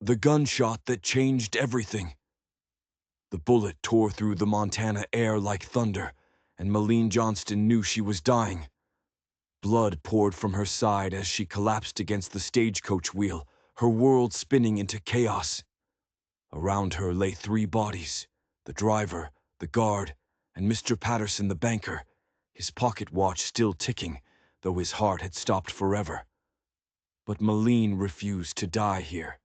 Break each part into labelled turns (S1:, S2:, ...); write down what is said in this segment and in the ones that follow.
S1: The gunshot that changed everything. The bullet tore through the Montana air like thunder, and Malene Johnston knew she was dying. Blood poured from her side as she collapsed against the stagecoach wheel, her world spinning into chaos. Around her lay 3 bodies: the driver, the guard, and Mr. Patterson the banker, his pocket watch still ticking, though his heart had stopped forever. But Malene refused to die here.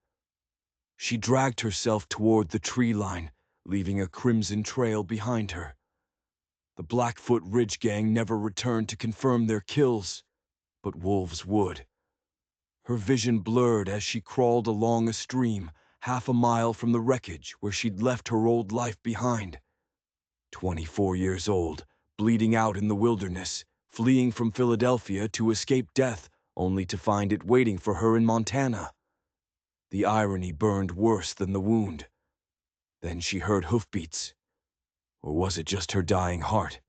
S1: She dragged herself toward the tree line, leaving a crimson trail behind her. The Blackfoot Ridge gang never returned to confirm their kills, but wolves would. Her vision blurred as she crawled along a stream, half a mile from the wreckage where she'd left her old life behind. 24 years old, bleeding out in the wilderness, fleeing from Philadelphia to escape death, only to find it waiting for her in Montana. The irony burned worse than the wound. Then she heard hoofbeats. Or was it just her dying heart?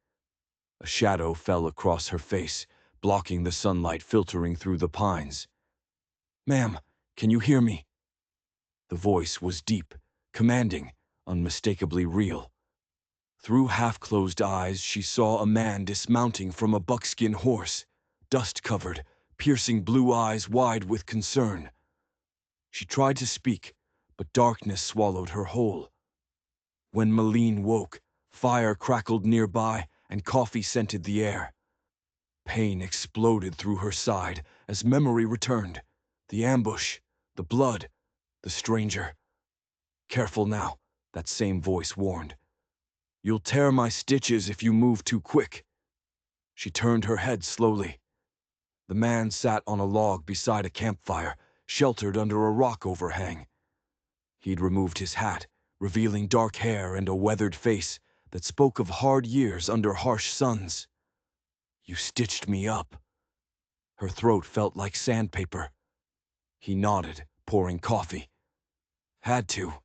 S1: A shadow fell across her face, blocking the sunlight filtering through the pines. "Ma'am, can you hear me?" The voice was deep, commanding, unmistakably real. Through half-closed eyes, she saw a man dismounting from a buckskin horse, dust-covered, piercing blue eyes wide with concern. She tried to speak, but darkness swallowed her whole. When Malene woke, fire crackled nearby and coffee scented the air. Pain exploded through her side as memory returned. The ambush, the blood, the stranger. "Careful now," that same voice warned. "You'll tear my stitches if you move too quick." She turned her head slowly. The man sat on a log beside a campfire, sheltered under a rock overhang. He'd removed his hat, revealing dark hair and a weathered face that spoke of hard years under harsh suns. "You stitched me up." Her throat felt like sandpaper. He nodded, pouring coffee. "Had to.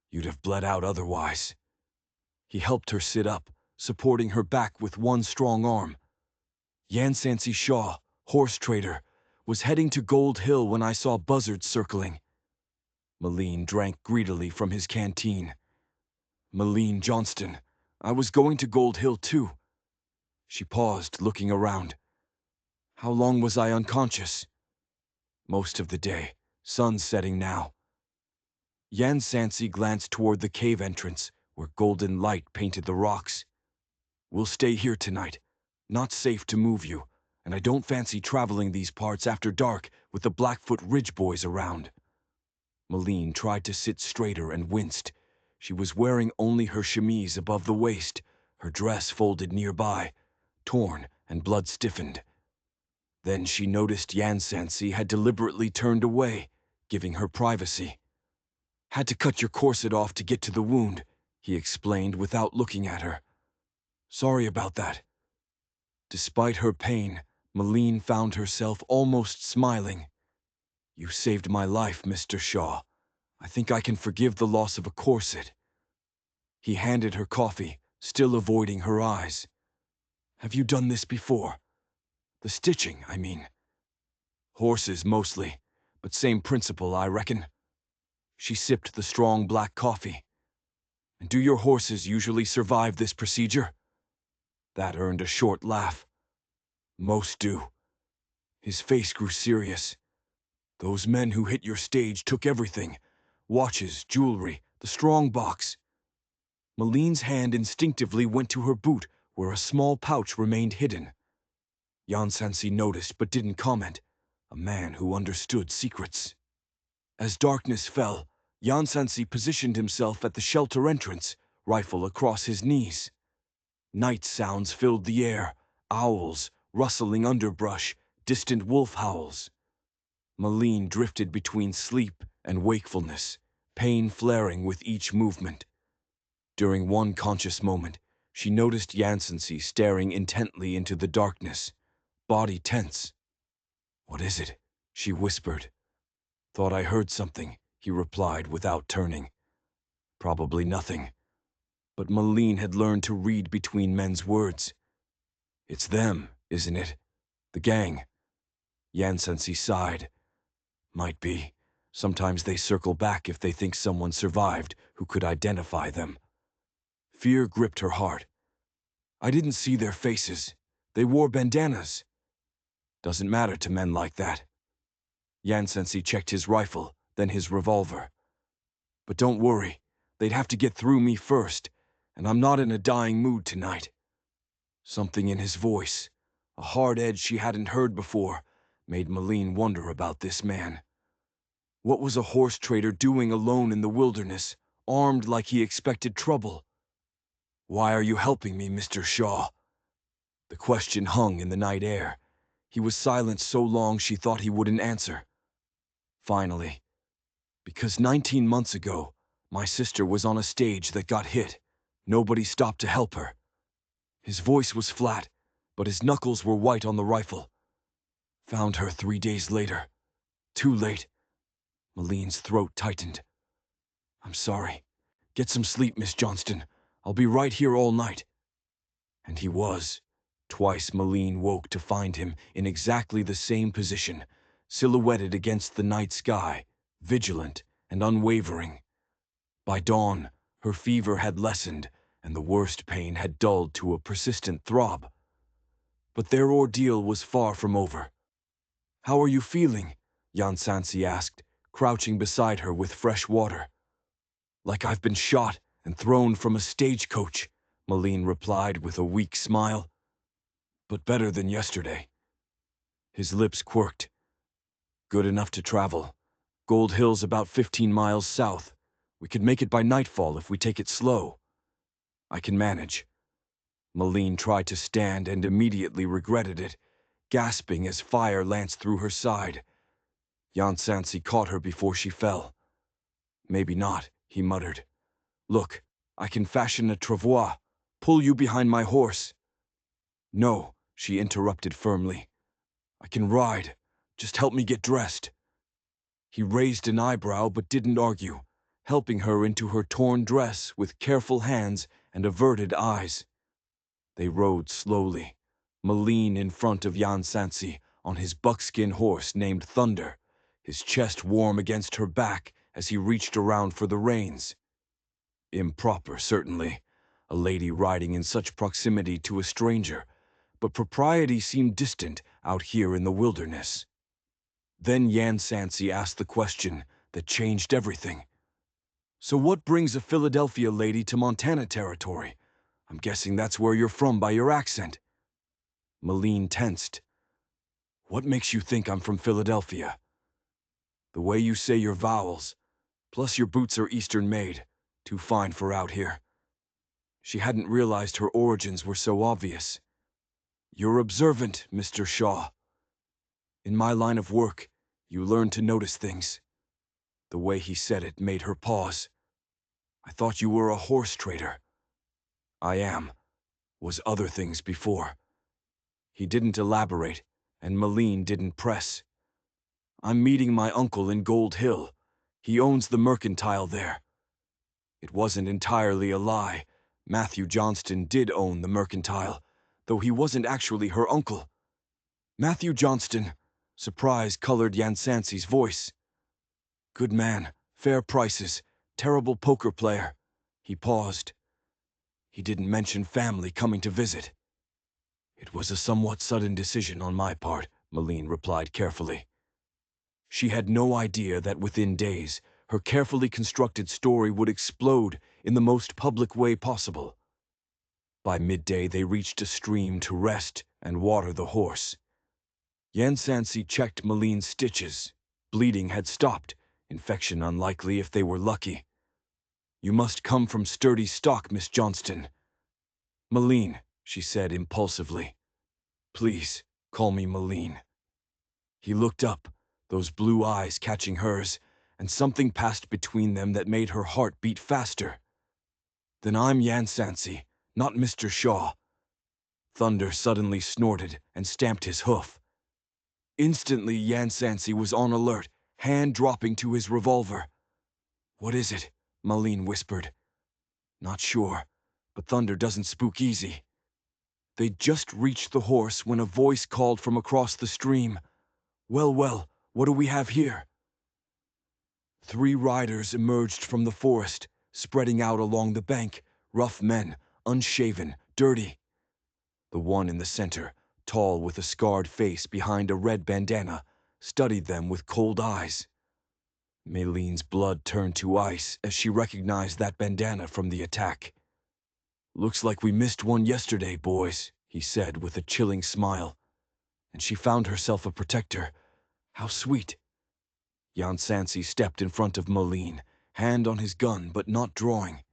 S1: You'd have bled out otherwise." He helped her sit up, supporting her back with one strong arm. "Yansancy Shaw, horse trader, was heading to Gold Hill when I saw buzzards circling." Malene drank greedily from his canteen. "Malene Johnston, I was going to Gold Hill too." She paused, looking around. "How long was I unconscious?" "Most of the day. Sun's setting now." Yansancy glanced toward the cave entrance, where golden light painted the rocks. "We'll stay here tonight. Not safe to move you, and I don't fancy traveling these parts after dark with the Blackfoot Ridge boys around." Malene tried to sit straighter and winced. She was wearing only her chemise above the waist, her dress folded nearby, torn and blood-stiffened. Then she noticed Yansancy had deliberately turned away, giving her privacy. "Had to cut your corset off to get to the wound," he explained without looking at her. "Sorry about that." Despite her pain, Malene found herself almost smiling. "You saved my life, Mr. Shaw. I think I can forgive the loss of a corset." He handed her coffee, still avoiding her eyes. "Have you done this before? The stitching, I mean." "Horses, mostly, but same principle, I reckon." She sipped the strong black coffee. "And do your horses usually survive this procedure?" That earned a short laugh. "Most do." His face grew serious. "Those men who hit your stage took everything. Watches, jewelry, the strong box." Malene's hand instinctively went to her boot, where a small pouch remained hidden. Yansancy noticed but didn't comment. A man who understood secrets. As darkness fell, Yansancy positioned himself at the shelter entrance, rifle across his knees. Night sounds filled the air, owls, rustling underbrush, distant wolf howls. Malene drifted between sleep and wakefulness, pain flaring with each movement. During one conscious moment, she noticed Yansancy staring intently into the darkness, body tense. "What is it?" she whispered. "Thought I heard something," he replied without turning. "Probably nothing." But Malene had learned to read between men's words. "It's them, isn't it? The gang?" Yansancy sighed. "Might be. Sometimes they circle back if they think someone survived who could identify them. Fear gripped her heart. I didn't see their faces. They wore bandanas. Doesn't matter to men like that. Yansancy checked his rifle, then his revolver. But don't worry, they'd have to get through me first, and I'm not in a dying mood tonight. Something in his voice, a hard edge she hadn't heard before, made Malene wonder about this man. What was a horse trader doing alone in the wilderness, armed like he expected trouble? Why are you helping me, Mr. Shaw? The question hung in the night air. He was silent so long she thought he wouldn't answer. Finally, because 19 months ago, my sister was on a stage that got hit. Nobody stopped to help her. His voice was flat, but his knuckles were white on the rifle. Found her 3 days later. Too late. Malene's throat tightened. I'm sorry. Get some sleep, Miss Johnston. I'll be right here all night. And he was. Twice Malene woke to find him in exactly the same position, silhouetted against the night sky, vigilant and unwavering. By dawn, her fever had lessened, and the worst pain had dulled to a persistent throb. But their ordeal was far from over. How are you feeling? Yansancy asked, crouching beside her with fresh water. Like I've been shot and thrown from a stagecoach, Malene replied with a weak smile. But better than yesterday. His lips quirked. Good enough to travel. Gold Hill's about 15 miles south. We could make it by nightfall if we take it slow. I can manage. Malene tried to stand and immediately regretted it, gasping as fire lanced through her side. Yansancy caught her before she fell. Maybe not, he muttered. Look, I can fashion a travois, pull you behind my horse. No, she interrupted firmly. I can ride. Just help me get dressed. He raised an eyebrow but didn't argue, helping her into her torn dress with careful hands and averted eyes. They rode slowly, Malene in front of Yansancy on his buckskin horse named Thunder, his chest warm against her back as he reached around for the reins. Improper, certainly, a lady riding in such proximity to a stranger, but propriety seemed distant out here in the wilderness. Then Yansancy asked the question that changed everything. So what brings a Philadelphia lady to Montana territory? I'm guessing that's where you're from by your accent. Malene tensed. What makes you think I'm from Philadelphia? The way you say your vowels, plus your boots are Eastern made, too fine for out here. She hadn't realized her origins were so obvious. You're observant, Mr. Shaw. In my line of work, you learn to notice things. The way he said it made her pause. I thought you were a horse trader. I am. Was other things before. He didn't elaborate, and Malene didn't press. I'm meeting my uncle in Gold Hill. He owns the mercantile there. It wasn't entirely a lie. Matthew Johnston did own the mercantile, though he wasn't actually her uncle. Matthew Johnston, surprise colored Yansancy's voice. Good man, fair prices, terrible poker player. He paused. He didn't mention family coming to visit. It was a somewhat sudden decision on my part, Malene replied carefully. She had no idea that within days, her carefully constructed story would explode in the most public way possible. By midday, they reached a stream to rest and water the horse. Yansancy checked Malene's stitches. Bleeding had stopped, infection unlikely if they were lucky. You must come from sturdy stock, Miss Johnston. Malene, she said impulsively. Please, call me Malene. He looked up, those blue eyes catching hers, and something passed between them that made her heart beat faster. Then I'm Yansancy, not Mr. Shaw. Thunder suddenly snorted and stamped his hoof. Instantly, Yansancy was on alert, hand dropping to his revolver. What is it? Malene whispered. Not sure, but Thunder doesn't spook easy. They'd just reached the horse when a voice called from across the stream. Well, well, what do we have here? 3 riders emerged from the forest, spreading out along the bank, rough men, unshaven, dirty. The one in the center, tall with a scarred face behind a red bandana, studied them with cold eyes. Mayleen's blood turned to ice as she recognized that bandana from the attack. "Looks like we missed one yesterday, boys," he said with a chilling smile. "And she found herself a protector. How sweet." Yansancy stepped in front of Maleen, hand on his gun but not drawing.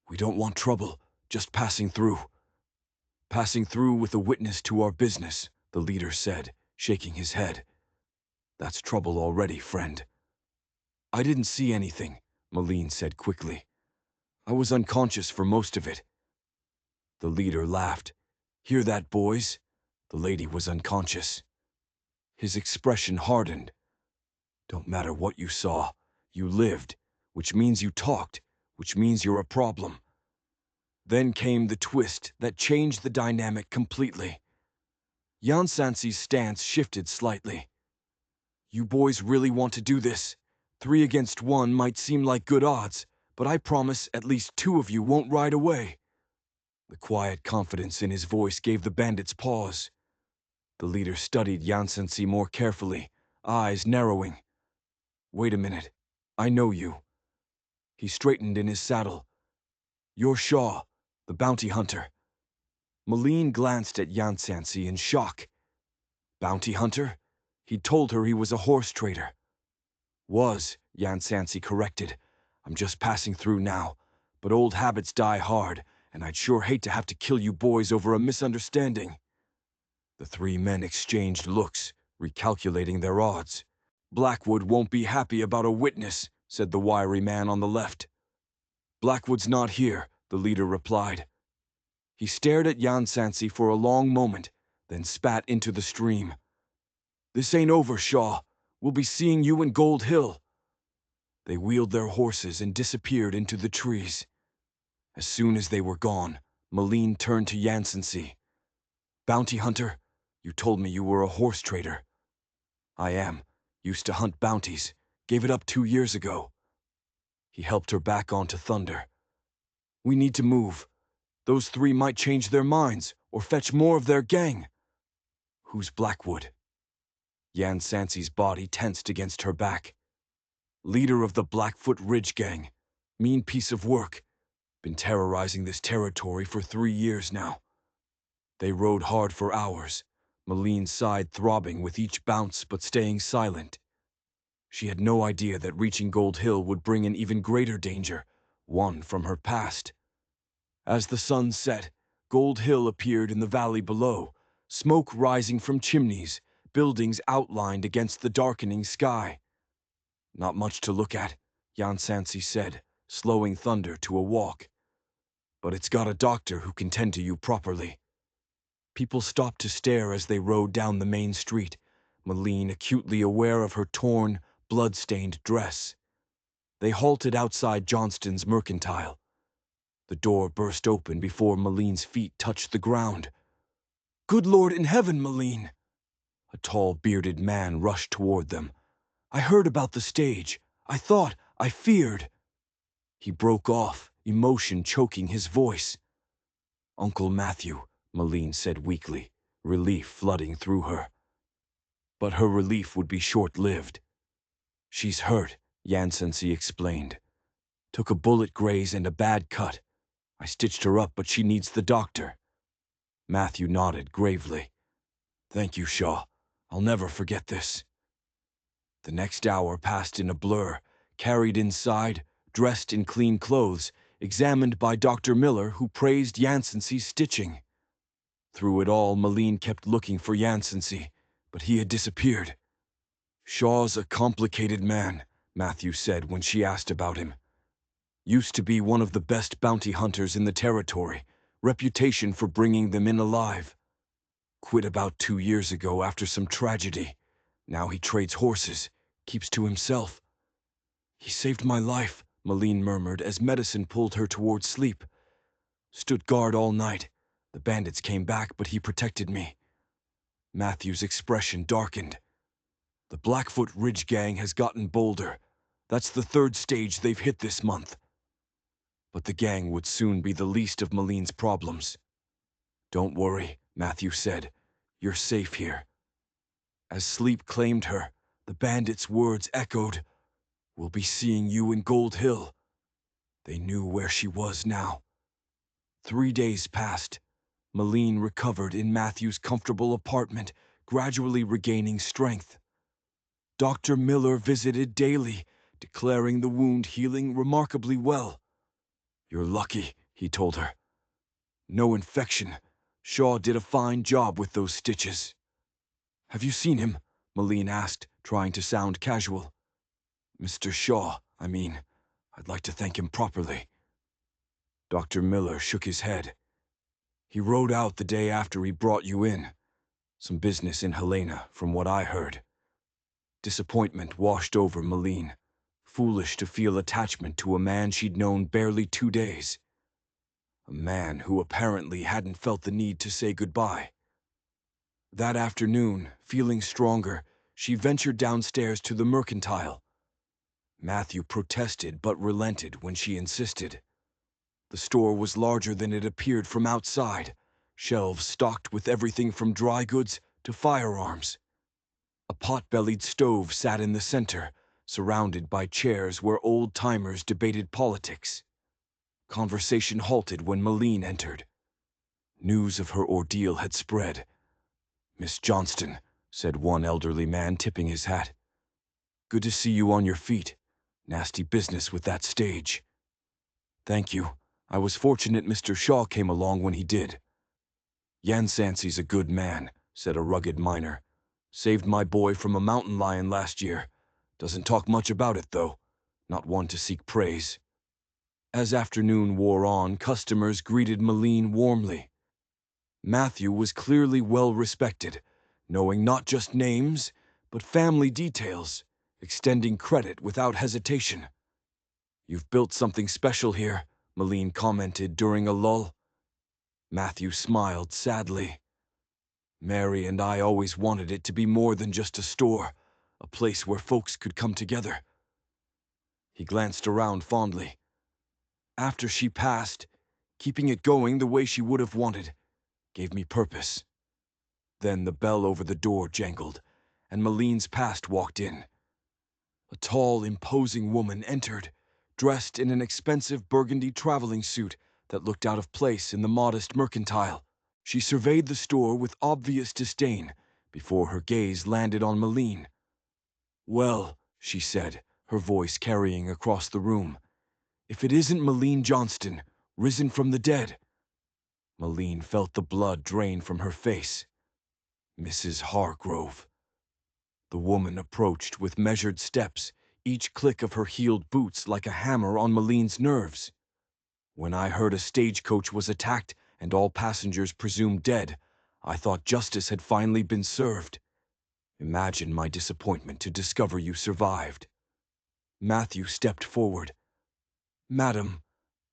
S1: "We don't want trouble, just passing through." "Passing through with a witness to our business," the leader said, shaking his head. "That's trouble already, friend." "I didn't see anything," Maleen said quickly. "I was unconscious for most of it." The leader laughed. "Hear that, boys? The lady was unconscious." His expression hardened. "Don't matter what you saw. You lived, which means you talked, which means you're a problem." Then came the twist that changed the dynamic completely. Yansancy's stance shifted slightly. "You boys really want to do this? 3 against 1 might seem like good odds, but I promise at least 2 of you won't ride away." The quiet confidence in his voice gave the bandits pause. The leader studied Yansancy more carefully, eyes narrowing. "Wait a minute. I know you." He straightened in his saddle. "You're Shaw, the bounty hunter." Maleen glanced at Yansancy in shock. Bounty hunter? He'd told her he was a horse trader. "Was," Yansancy corrected. "I'm just passing through now, but old habits die hard, and I'd sure hate to have to kill you boys over a misunderstanding." The 3 men exchanged looks, recalculating their odds. "Blackwood won't be happy about a witness," said the wiry man on the left. "Blackwood's not here," the leader replied. He stared at Yansancy for a long moment, then spat into the stream. "This ain't over, Shaw. We'll be seeing you in Gold Hill." They wheeled their horses and disappeared into the trees. As soon as they were gone, Maleen turned to Yansancy. "Bounty hunter, you told me you were a horse trader." "I am. Used to hunt bounties. Gave it up 2 years ago." He helped her back onto Thunder. "We need to move. Those 3 might change their minds or fetch more of their gang." "Who's Blackwood?" Yansancy's body tensed against her back. "Leader of the Blackfoot Ridge Gang. Mean piece of work. Been terrorizing this territory for 3 years now." They rode hard for hours, Maleen's side throbbing with each bounce but staying silent. She had no idea that reaching Gold Hill would bring an even greater danger, one from her past. As the sun set, Gold Hill appeared in the valley below, smoke rising from chimneys, buildings outlined against the darkening sky. "Not much to look at," Yansancy said, slowing Thunder to a walk. "But it's got a doctor who can tend to you properly." People stopped to stare as they rode down the main street, Maleen acutely aware of her torn, blood-stained dress. They halted outside Johnston's Mercantile. The door burst open before Maleen's feet touched the ground. "Good Lord in heaven, Maleen!" A tall, bearded man rushed toward them. "I heard about the stage. I feared." He broke off, emotion choking his voice. "Uncle Matthew," Maleen said weakly, relief flooding through her. But her relief would be short-lived. "She's hurt," Yansancy explained. "Took a bullet graze and a bad cut. I stitched her up, but she needs the doctor." Matthew nodded gravely. "Thank you, Shaw. I'll never forget this." The next hour passed in a blur, carried inside, dressed in clean clothes, examined by Dr. Miller, who praised Yansancy's stitching. Through it all, Maleen kept looking for Yansancy, but he had disappeared. "Shaw's a complicated man," Matthew said when she asked about him. "Used to be one of the best bounty hunters in the territory, reputation for bringing them in alive. Quit about 2 years ago after some tragedy. Now he trades horses, keeps to himself." "He saved my life," Maleen murmured as medicine pulled her toward sleep. "Stood guard all night. The bandits came back, but he protected me." Matthew's expression darkened. "The Blackfoot Ridge Gang has gotten bolder. That's the third stage they've hit this month. But the gang would soon be the least of Maline's problems. "Don't worry," Matthew said. "You're safe here." As sleep claimed her, the bandits' words echoed, "We'll be seeing you in Gold Hill." They knew where she was now. 3 days passed. Maline recovered in Matthew's comfortable apartment, gradually regaining strength. Dr. Miller visited daily, declaring the wound healing remarkably well. "You're lucky," he told her. "No infection. Shaw did a fine job with those stitches." "Have you seen him?" Maline asked, trying to sound casual. "Mr. Shaw, I mean. I'd like to thank him properly." Dr. Miller shook his head. "He rode out the day after he brought you in. Some business in Helena, from what I heard." Disappointment washed over Maline. Foolish to feel attachment to a man she'd known barely 2 days. A man who apparently hadn't felt the need to say goodbye. That afternoon, feeling stronger, she ventured downstairs to the mercantile. Matthew protested but relented when she insisted. The store was larger than it appeared from outside, shelves stocked with everything from dry goods to firearms. A pot-bellied stove sat in the center, surrounded by chairs where old-timers debated politics. Conversation halted when Maline entered. News of her ordeal had spread. "Miss Johnston," said one elderly man, tipping his hat. "Good to see you on your feet. Nasty business with that stage." "Thank you. I was fortunate Mr. Shaw came along when he did." "Yansancy's a good man," said a rugged miner. "Saved my boy from a mountain lion last year. Doesn't talk much about it, though. Not one to seek praise." As afternoon wore on, customers greeted Maline warmly. Matthew was clearly well respected, knowing not just names, but family details, extending credit without hesitation. "You've built something special here," Maline commented during a lull. Matthew smiled sadly. "Mary and I always wanted it to be more than just a store, a place where folks could come together." He glanced around fondly. "After she passed, keeping it going the way she would have wanted gave me purpose." Then the bell over the door jangled, and Maline's past walked in. A tall, imposing woman entered, dressed in an expensive burgundy traveling suit that looked out of place in the modest mercantile. She surveyed the store with obvious disdain before her gaze landed on Maline. "Well," she said, her voice carrying across the room, "if it isn't Maline Johnston, risen from the dead." Maline felt the blood drain from her face. "Mrs. Hargrove." The woman approached with measured steps, each click of her heeled boots like a hammer on Maline's nerves. "When I heard a stagecoach was attacked and all passengers presumed dead, I thought justice had finally been served. Imagine my disappointment to discover you survived." Matthew stepped forward. "Madam,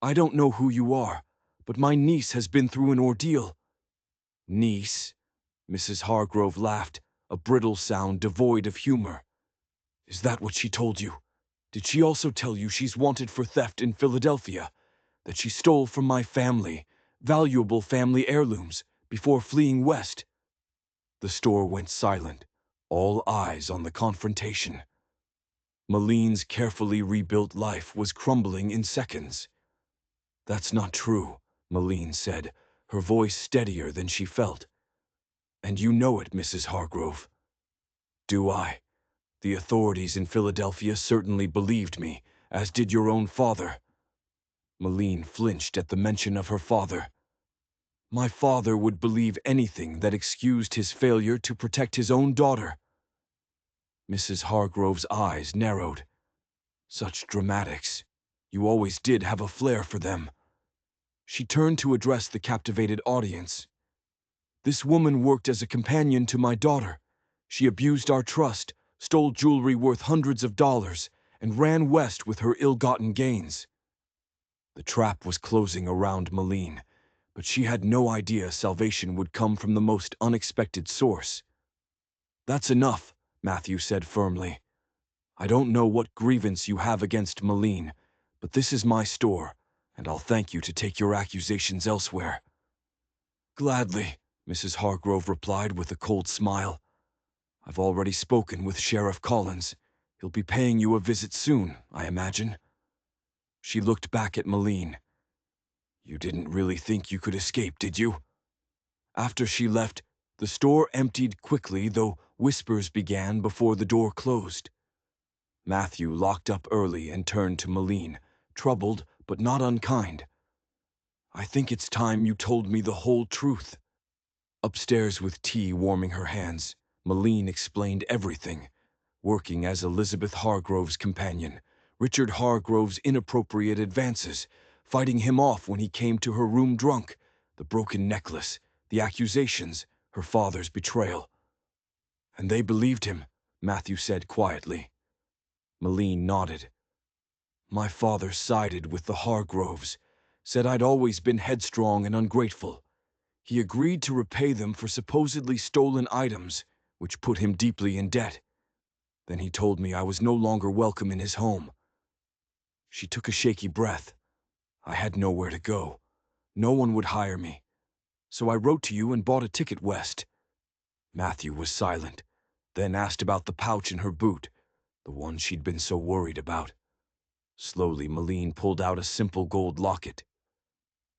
S1: I don't know who you are, but my niece has been through an ordeal." "Niece?" Mrs. Hargrove laughed, a brittle sound devoid of humor. "Is that what she told you? Did she also tell you she's wanted for theft in Philadelphia? That she stole from my family, valuable family heirlooms, before fleeing west?" The store went silent, all eyes on the confrontation. Maline's carefully rebuilt life was crumbling in seconds. "That's not true," Maline said, her voice steadier than she felt. "And you know it, Mrs. Hargrove." "Do I? The authorities in Philadelphia certainly believed me, as did your own father." Maline flinched at the mention of her father. "My father would believe anything that excused his failure to protect his own daughter." Mrs. Hargrove's eyes narrowed. "Such dramatics. You always did have a flair for them." She turned to address the captivated audience. "This woman worked as a companion to my daughter. She abused our trust, stole jewelry worth hundreds of dollars, and ran west with her ill-gotten gains." The trap was closing around Maline, but she had no idea salvation would come from the most unexpected source. "That's enough," Matthew said firmly. I don't know what grievance you have against Malene, but this is my store, and I'll thank you to take your accusations elsewhere." "Gladly," Mrs. Hargrove replied with a cold smile. "I've already spoken with Sheriff Collins. He'll be paying you a visit soon, I imagine." She looked back at Malene. "You didn't really think you could escape, did you?" After she left, the store emptied quickly, though whispers began before the door closed. Matthew locked up early and turned to Malene, troubled but not unkind. "I think it's time you told me the whole truth." Upstairs with tea warming her hands, Malene explained everything. Working as Elizabeth Hargrove's companion, Richard Hargrove's inappropriate advances, fighting him off when he came to her room drunk, the broken necklace, the accusations, her father's betrayal. "And they believed him," Matthew said quietly. Malene nodded. "My father sided with the Hargroves, said I'd always been headstrong and ungrateful. He agreed to repay them for supposedly stolen items, which put him deeply in debt. Then he told me I was no longer welcome in his home." She took a shaky breath. "I had nowhere to go. No one would hire me. So I wrote to you and bought a ticket west." Matthew was silent, then asked about the pouch in her boot, the one she'd been so worried about. Slowly, Malene pulled out a simple gold locket.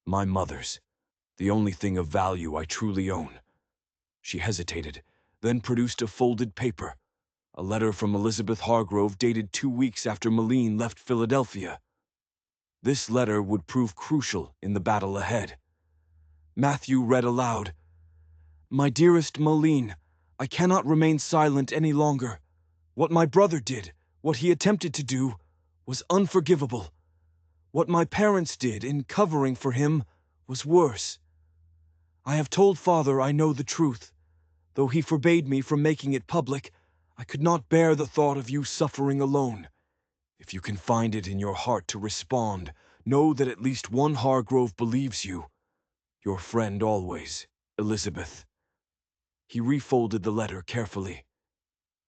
S1: "My mother's. The only thing of value I truly own." She hesitated, then produced a folded paper. A letter from Elizabeth Hargrove dated 2 weeks after Malene left Philadelphia. This letter would prove crucial in the battle ahead. Matthew read aloud, "My dearest Malene, I cannot remain silent any longer. What my brother did, what he attempted to do, was unforgivable. What my parents did in covering for him was worse. I have told Father I know the truth. Though he forbade me from making it public, I could not bear the thought of you suffering alone. If you can find it in your heart to respond, know that at least one Hargrove believes you. Your friend always, Elizabeth." He refolded the letter carefully.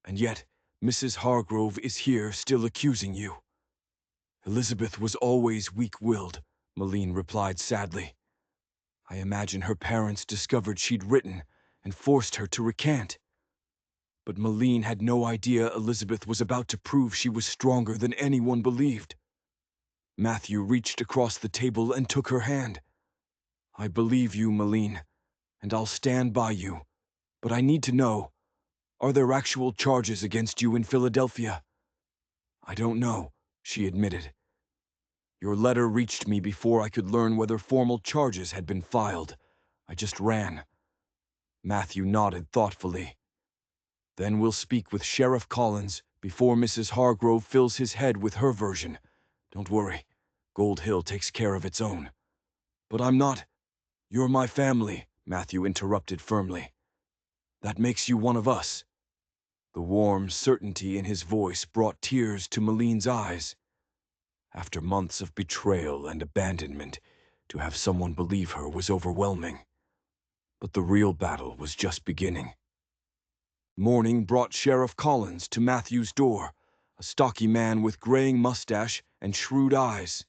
S1: "And yet, Mrs. Hargrove is here still accusing you." "Elizabeth was always weak-willed," Malene replied sadly. "I imagine her parents discovered she'd written and forced her to recant." But Malene had no idea Elizabeth was about to prove she was stronger than anyone believed. Matthew reached across the table and took her hand. "I believe you, Malene, and I'll stand by you. But I need to know, are there actual charges against you in Philadelphia?" "I don't know," she admitted. "Your letter reached me before I could learn whether formal charges had been filed. I just ran." Matthew nodded thoughtfully. "Then we'll speak with Sheriff Collins before Mrs. Hargrove fills his head with her version. Don't worry, Gold Hill takes care of its own." "But I'm not—" "You're my family," Matthew interrupted firmly. "That makes you one of us." The warm certainty in his voice brought tears to Malene's eyes. After months of betrayal and abandonment, to have someone believe her was overwhelming. But the real battle was just beginning. Morning brought Sheriff Collins to Matthew's door, a stocky man with graying mustache and shrewd eyes.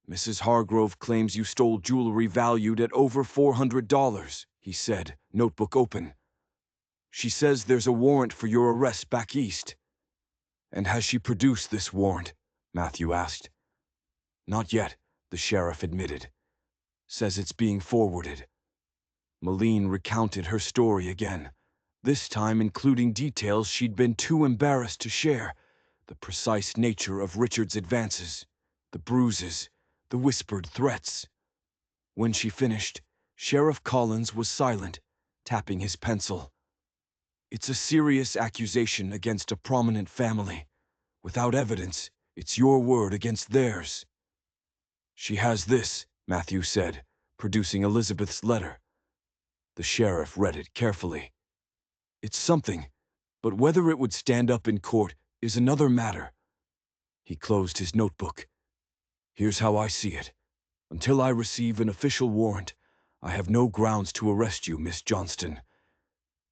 S1: "Mrs. Hargrove claims you stole jewelry valued at over $400, he said, notebook open. "She says there's a warrant for your arrest back east." "And has she produced this warrant?" Matthew asked. "Not yet," the sheriff admitted. "Says it's being forwarded." Malene recounted her story again, this time including details she'd been too embarrassed to share, the precise nature of Richard's advances, the bruises, the whispered threats. When she finished, Sheriff Collins was silent, tapping his pencil. "It's a serious accusation against a prominent family. Without evidence, it's your word against theirs." "She has this," Matthew said, producing Elizabeth's letter. The sheriff read it carefully. "It's something, but whether it would stand up in court is another matter." He closed his notebook. "Here's how I see it. Until I receive an official warrant, I have no grounds to arrest you, Miss Johnston.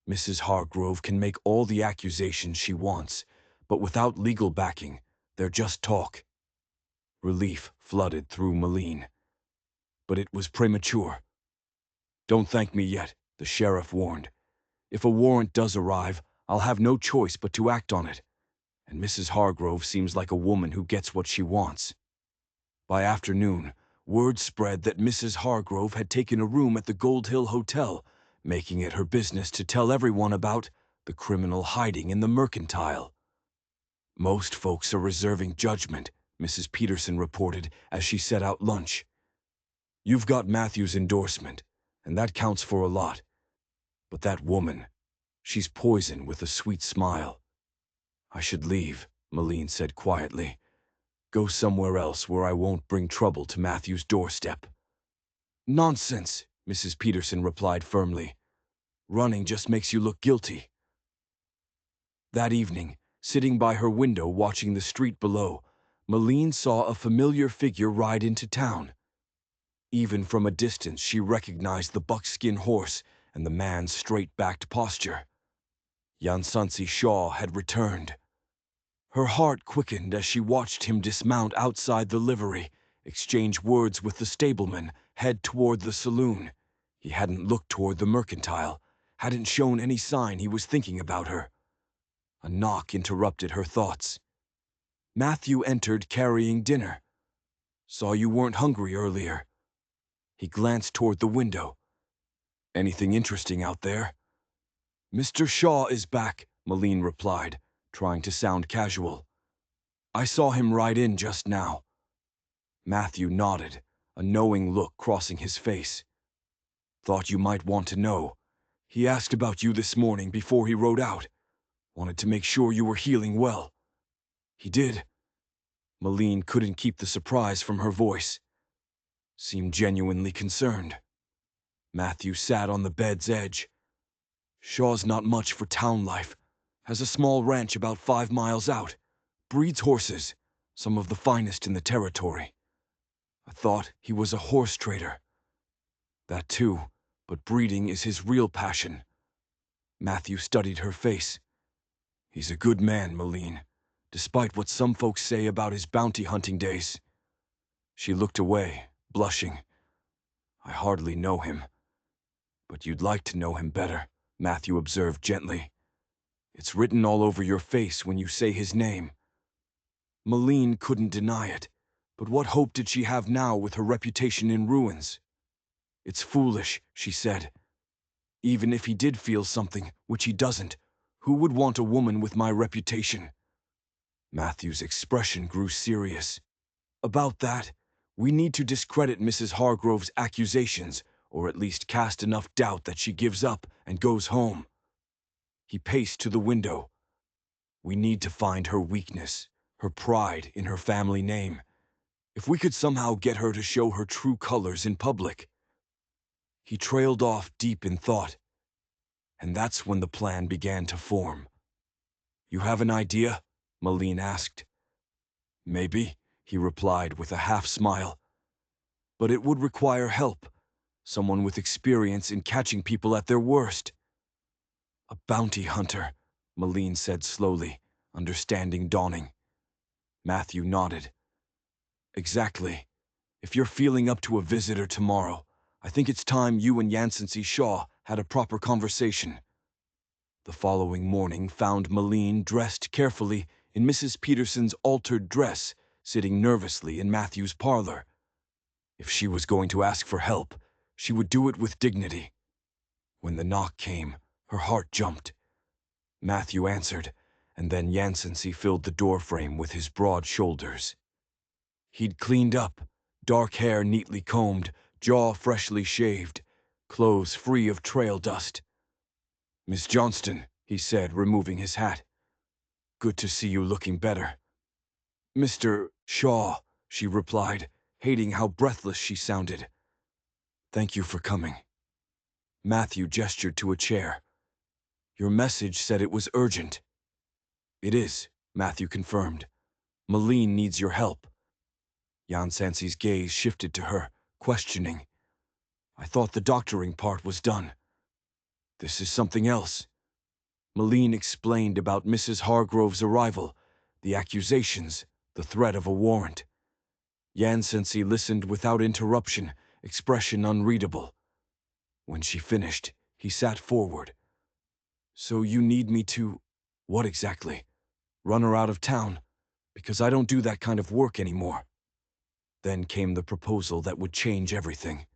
S1: Mrs. Hargrove can make all the accusations she wants, but without legal backing, they're just talk. Relief flooded through Malene. But it was premature. "Don't thank me yet," the sheriff warned. "If a warrant does arrive, I'll have no choice but to act on it. And Mrs. Hargrove seems like a woman who gets what she wants." By afternoon, word spread that Mrs. Hargrove had taken a room at the Gold Hill Hotel, making it her business to tell everyone about the criminal hiding in the Mercantile. "Most folks are reserving judgment," Mrs. Peterson reported as she set out lunch. "You've got Matthew's endorsement, and that counts for a lot. But that woman, she's poison," with a sweet smile. "I should leave," Malene said quietly. "Go somewhere else where I won't bring trouble to Matthew's doorstep." "Nonsense," Mrs. Peterson replied firmly. "Running just makes you look guilty." That evening, sitting by her window watching the street below, Malene saw a familiar figure ride into town. Even from a distance, she recognized the buckskin horse and the man's straight-backed posture. Yansancy Shaw had returned. Her heart quickened as she watched him dismount outside the livery, exchange words with the stableman, head toward the saloon. He hadn't looked toward the Mercantile, hadn't shown any sign he was thinking about her. A knock interrupted her thoughts. Matthew entered carrying dinner. "Saw you weren't hungry earlier." He glanced toward the window. "Anything interesting out there?" "Mr. Shaw is back," Malene replied, trying to sound casual. "I saw him ride in just now." Matthew nodded, a knowing look crossing his face. "Thought you might want to know. He asked about you this morning before he rode out. Wanted to make sure you were healing well." "He did?" Malene couldn't keep the surprise from her voice. Seemed genuinely concerned. Matthew sat on the bed's edge. "Shaw's not much for town life. Has a small ranch about 5 miles out. Breeds horses, some of the finest in the territory. I thought he was a horse trader." "That too, but breeding is his real passion." Matthew studied her face. "He's a good man, Malene, despite what some folks say about his bounty hunting days." She looked away, blushing. "I hardly know him." "But you'd like to know him better," Matthew observed gently. "It's written all over your face when you say his name." Malene couldn't deny it, but what hope did she have now with her reputation in ruins? "It's foolish," she said. "Even if he did feel something, which he doesn't, who would want a woman with my reputation?" Matthew's expression grew serious. "About that, we need to discredit Mrs. Hargrove's accusations, or at least cast enough doubt that she gives up and goes home." He paced to the window. "We need to find her weakness, her pride in her family name. If we could somehow get her to show her true colors in public." He trailed off deep in thought. And that's when the plan began to form. "You have an idea?" Malene asked. "Maybe," he replied with a half-smile. "But it would require help. Someone with experience in catching people at their worst." "A bounty hunter," Malene said slowly, understanding dawning. Matthew nodded. "Exactly. If you're feeling up to a visitor tomorrow, I think it's time you and Yansancy Shaw had a proper conversation." The following morning found Malene dressed carefully in Mrs. Peterson's altered dress, sitting nervously in Matthew's parlor. If she was going to ask for help, she would do it with dignity. When the knock came, her heart jumped. Matthew answered, and then Yansancy filled the doorframe with his broad shoulders. He'd cleaned up, dark hair neatly combed, jaw freshly shaved, clothes free of trail dust. "Miss Johnston," he said, removing his hat. "Good to see you looking better." "Mr. Shaw," she replied, hating how breathless she sounded. "Thank you for coming." Matthew gestured to a chair. "Your message said it was urgent." "It is," Matthew confirmed. "Malene needs your help." Yansancy's gaze shifted to her, questioning. "I thought the doctoring part was done." "This is something else." Malene explained about Mrs. Hargrove's arrival, the accusations, the threat of a warrant. Yansancy listened without interruption, expression unreadable. When she finished, he sat forward. "So you need me to— what exactly? Run her out of town? Because I don't do that kind of work anymore." Then came the proposal that would change everything.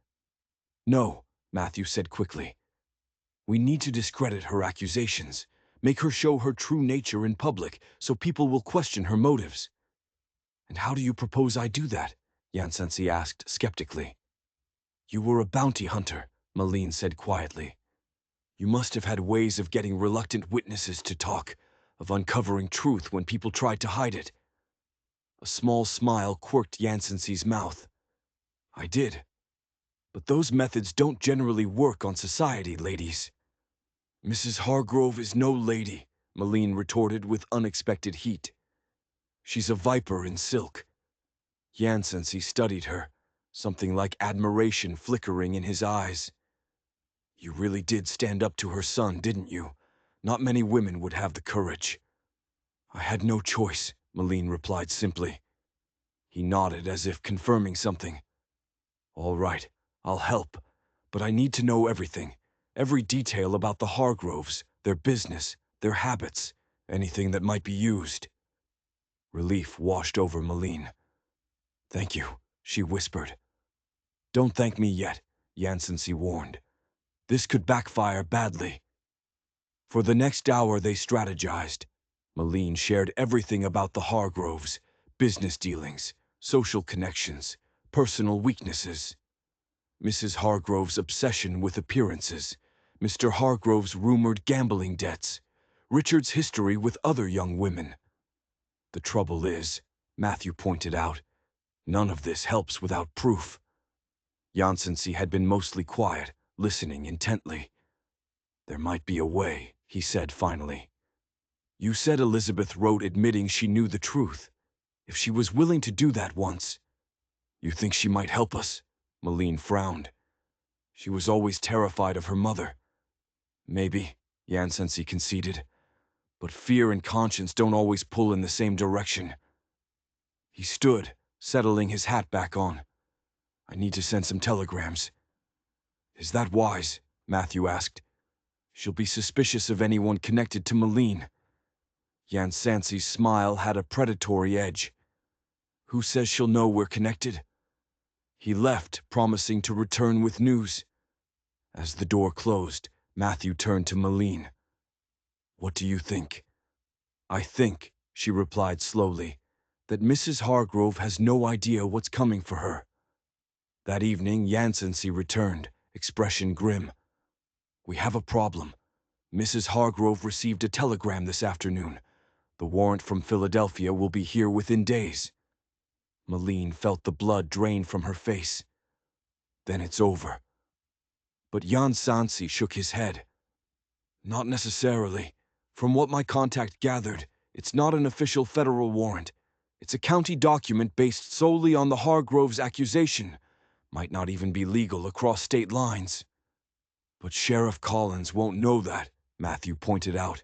S1: "No," Matthew said quickly. "We need to discredit her accusations, make her show her true nature in public so people will question her motives." "And how do you propose I do that?" Yansancy asked skeptically. "You were a bounty hunter," Malene said quietly. "You must have had ways of getting reluctant witnesses to talk, of uncovering truth when people tried to hide it." A small smile quirked Yansancy's mouth. "I did. But those methods don't generally work on society, ladies." "Mrs. Hargrove is no lady," Malene retorted with unexpected heat. "She's a viper in silk." Yansancy studied her, something like admiration flickering in his eyes. "You really did stand up to her son, didn't you? Not many women would have the courage." "I had no choice," Malene replied simply. He nodded as if confirming something. "All right, I'll help, but I need to know everything. Every detail about the Hargroves, their business, their habits, anything that might be used." Relief washed over Malene. "Thank you," she whispered. "Don't thank me yet," Yansancy warned. "This could backfire badly." For the next hour they strategized. Malene shared everything about the Hargroves, business dealings, social connections, personal weaknesses. Mrs. Hargrove's obsession with appearances, Mr. Hargrove's rumored gambling debts, Richard's history with other young women. "The trouble is," Matthew pointed out, "none of this helps without proof." Yansancy had been mostly quiet, listening intently. "There might be a way," he said finally. "You said Elizabeth wrote admitting she knew the truth. If she was willing to do that once, you think she might help us?" Malene frowned. "She was always terrified of her mother." "Maybe," Yansancy conceded, "but fear and conscience don't always pull in the same direction." He stood, settling his hat back on. "I need to send some telegrams." "Is that wise?" Matthew asked. "She'll be suspicious of anyone connected to Malene." Yansancy's smile had a predatory edge. "Who says she'll know we're connected?" He left, promising to return with news. As the door closed, Matthew turned to Malene. "What do you think?" "I think," she replied slowly, "that Mrs. Hargrove has no idea what's coming for her." That evening, Yansancy returned, expression grim. "We have a problem. Mrs. Hargrove received a telegram this afternoon. The warrant from Philadelphia will be here within days." Malene felt the blood drain from her face. "Then it's over." But Yansancy shook his head. "Not necessarily. From what my contact gathered, it's not an official federal warrant. It's a county document based solely on the Hargroves' accusation. Might not even be legal across state lines." "But Sheriff Collins won't know that," Matthew pointed out.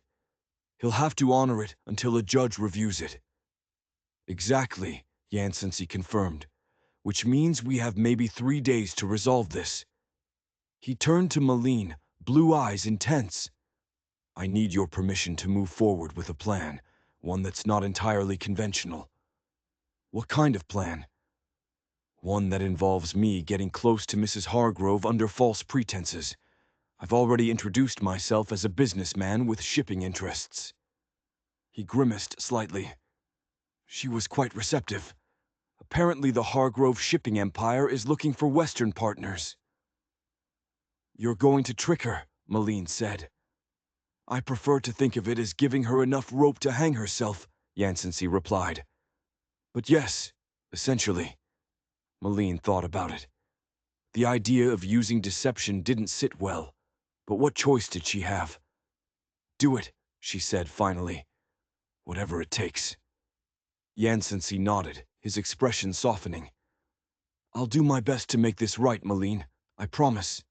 S1: "He'll have to honor it until a judge reviews it." "Exactly," Yansancy confirmed, "which means we have maybe 3 days to resolve this." He turned to Malene, blue eyes intense. "I need your permission to move forward with a plan, one that's not entirely conventional." "What kind of plan?" "One that involves me getting close to Mrs. Hargrove under false pretenses. I've already introduced myself as a businessman with shipping interests." He grimaced slightly. "She was quite receptive. Apparently the Hargrove shipping empire is looking for Western partners." "You're going to trick her," Malene said. "I prefer to think of it as giving her enough rope to hang herself," Yansancy replied. "But yes, essentially." Malene thought about it. The idea of using deception didn't sit well, but what choice did she have? "Do it," she said finally. "Whatever it takes." Yansancy nodded, his expression softening. "I'll do my best to make this right, Malene. I promise."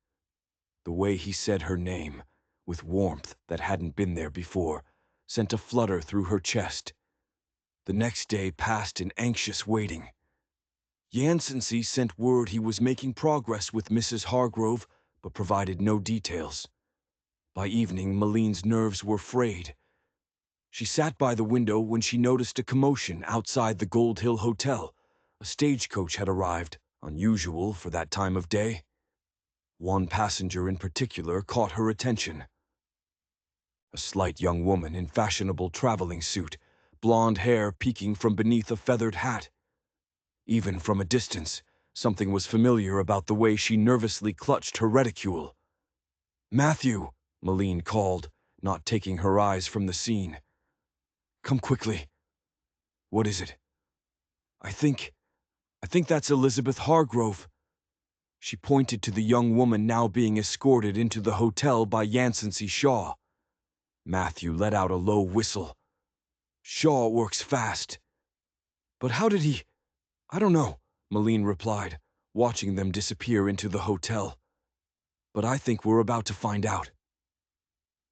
S1: The way he said her name, with warmth that hadn't been there before, sent a flutter through her chest. The next day passed in anxious waiting. Yansancy sent word he was making progress with Mrs. Hargrove, but provided no details. By evening, Maline's nerves were frayed. She sat by the window when she noticed a commotion outside the Gold Hill Hotel. A stagecoach had arrived, unusual for that time of day. One passenger in particular caught her attention. A slight young woman in fashionable traveling suit, blonde hair peeking from beneath a feathered hat. Even from a distance, something was familiar about the way she nervously clutched her reticule. "Matthew," Maline called, not taking her eyes from the scene. "Come quickly." "What is it?" I think that's Elizabeth Hargrove." She pointed to the young woman now being escorted into the hotel by Yansancy Shaw. Matthew let out a low whistle. "Shaw works fast." "But how did he—" "I don't know," Maline replied, watching them disappear into the hotel. "But I think we're about to find out."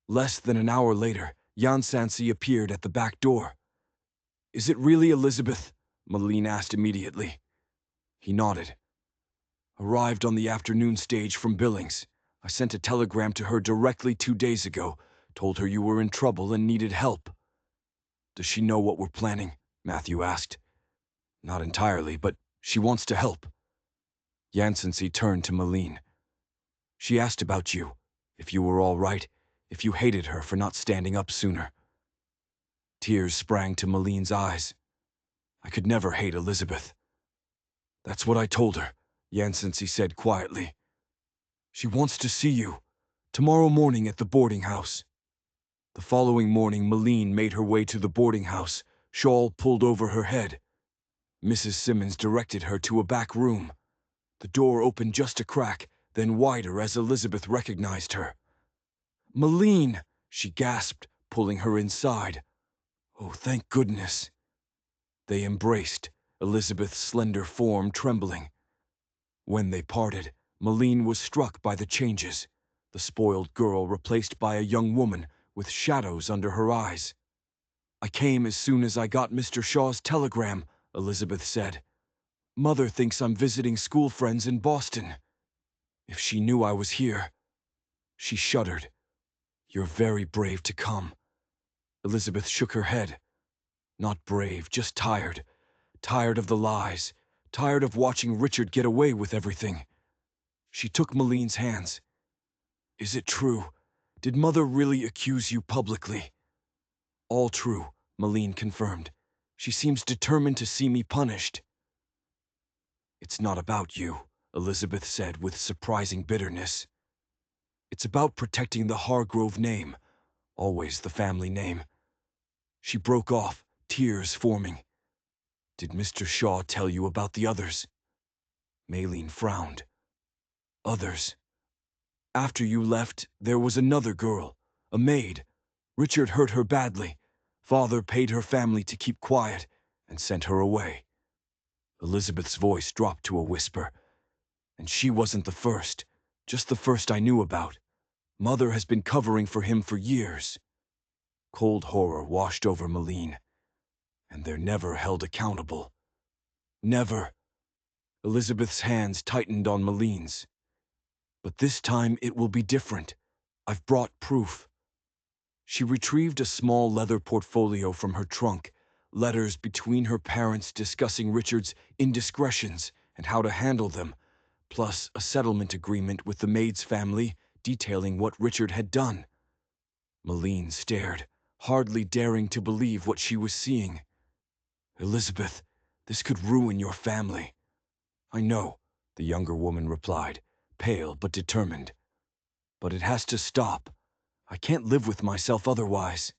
S1: Less than an hour later, Yansancy appeared at the back door. "Is it really Elizabeth?" Maline asked immediately. He nodded. "Arrived on the afternoon stage from Billings. I sent a telegram to her directly 2 days ago, told her you were in trouble and needed help." "Does she know what we're planning?" Matthew asked. "Not entirely, but she wants to help." Yansancy turned to Maline. "She asked about you, if you were all right, if you hated her for not standing up sooner." Tears sprang to Maline's eyes. "I could never hate Elizabeth." "That's what I told her," Yansancy said quietly. "She wants to see you, tomorrow morning at the boarding house." The following morning, Maline made her way to the boarding house, shawl pulled over her head. Mrs. Simmons directed her to a back room. The door opened just a crack, then wider as Elizabeth recognized her. "Maline!" she gasped, pulling her inside. "Oh, thank goodness." They embraced, Elizabeth's slender form trembling. When they parted, Maline was struck by the changes. The spoiled girl replaced by a young woman with shadows under her eyes. "I came as soon as I got Mr. Shaw's telegram," Elizabeth said. "Mother thinks I'm visiting school friends in Boston. If she knew I was here—" She shuddered. "You're very brave to come." Elizabeth shook her head. "Not brave, just tired. Tired of the lies. Tired of watching Richard get away with everything." She took Maline's hands. "Is it true? Did Mother really accuse you publicly?" "All true," Maline confirmed. "She seems determined to see me punished." "It's not about you," Elizabeth said with surprising bitterness. "It's about protecting the Hargrove name, always the family name." She broke off, tears forming. "Did Mr. Shaw tell you about the others?" Maline frowned. "Others? After you left, there was another girl, a maid. Richard hurt her badly. Father paid her family to keep quiet and sent her away." Elizabeth's voice dropped to a whisper. "And she wasn't the first, just the first I knew about. Mother has been covering for him for years." Cold horror washed over Maline. "And they're never held accountable." "Never." Elizabeth's hands tightened on Maline's. "But this time it will be different. I've brought proof." She retrieved a small leather portfolio from her trunk, letters between her parents discussing Richard's indiscretions and how to handle them, plus a settlement agreement with the maid's family detailing what Richard had done. Maline stared, hardly daring to believe what she was seeing. "Elizabeth, this could ruin your family." "I know," the younger woman replied, pale but determined. "But it has to stop. I can't live with myself otherwise."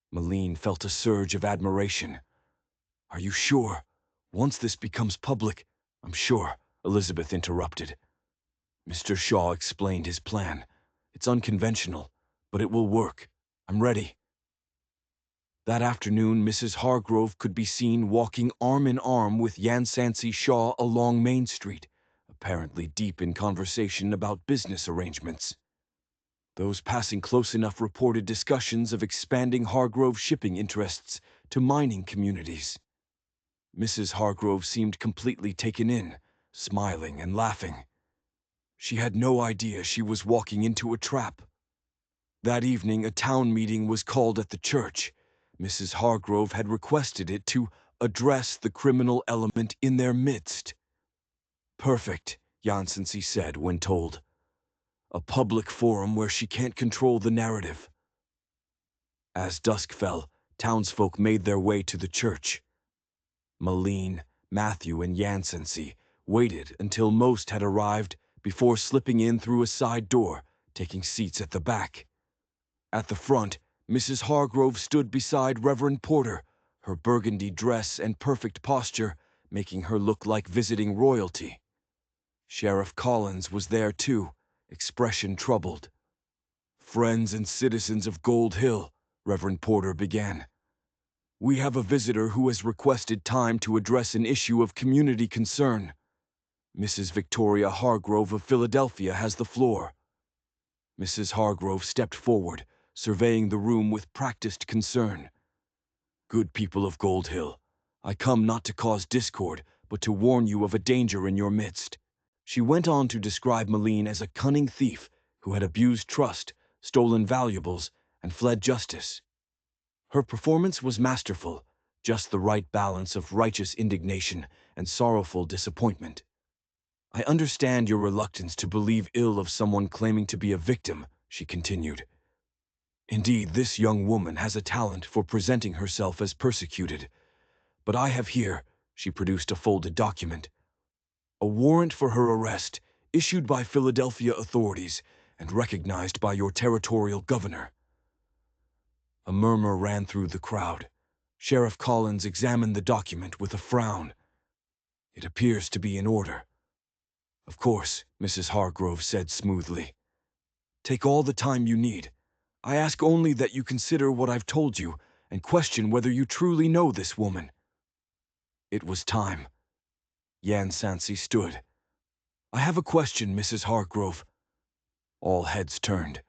S1: Maline felt a surge of admiration. "Are you sure? Once this becomes public—" "I'm sure," Elizabeth interrupted. "Mr. Shaw explained his plan. It's unconventional, but it will work. I'm ready." That afternoon, Mrs. Hargrove could be seen walking arm in arm with Yansancy Shaw along Main Street, apparently deep in conversation about business arrangements. Those passing close enough reported discussions of expanding Hargrove shipping interests to mining communities. Mrs. Hargrove seemed completely taken in, smiling and laughing. She had no idea she was walking into a trap. That evening, a town meeting was called at the church. Mrs. Hargrove had requested it to address the criminal element in their midst. Perfect, Yansancy said when told. A public forum where she can't control the narrative. As dusk fell, townsfolk made their way to the church. Malene, Matthew, and Yansancy waited until most had arrived before slipping in through a side door, taking seats at the back. At the front, Mrs. Hargrove stood beside Reverend Porter, her burgundy dress and perfect posture making her look like visiting royalty. Sheriff Collins was there too, expression troubled. "Friends and citizens of Gold Hill," Reverend Porter began. "We have a visitor who has requested time to address an issue of community concern. Mrs. Victoria Hargrove of Philadelphia has the floor." Mrs. Hargrove stepped forward, surveying the room with practiced concern. "Good people of Gold Hill, I come not to cause discord, but to warn you of a danger in your midst." She went on to describe Malene as a cunning thief who had abused trust, stolen valuables, and fled justice. Her performance was masterful, just the right balance of righteous indignation and sorrowful disappointment. "I understand your reluctance to believe ill of someone claiming to be a victim," she continued. "Indeed, this young woman has a talent for presenting herself as persecuted. But I have here," she produced a folded document, "a warrant for her arrest, issued by Philadelphia authorities and recognized by your territorial governor." A murmur ran through the crowd. Sheriff Collins examined the document with a frown. "It appears to be in order." "Of course," Mrs. Hargrove said smoothly. "Take all the time you need. I ask only that you consider what I've told you and question whether you truly know this woman." It was time. Yansancy stood. "I have a question, Mrs. Hargrove." All heads turned.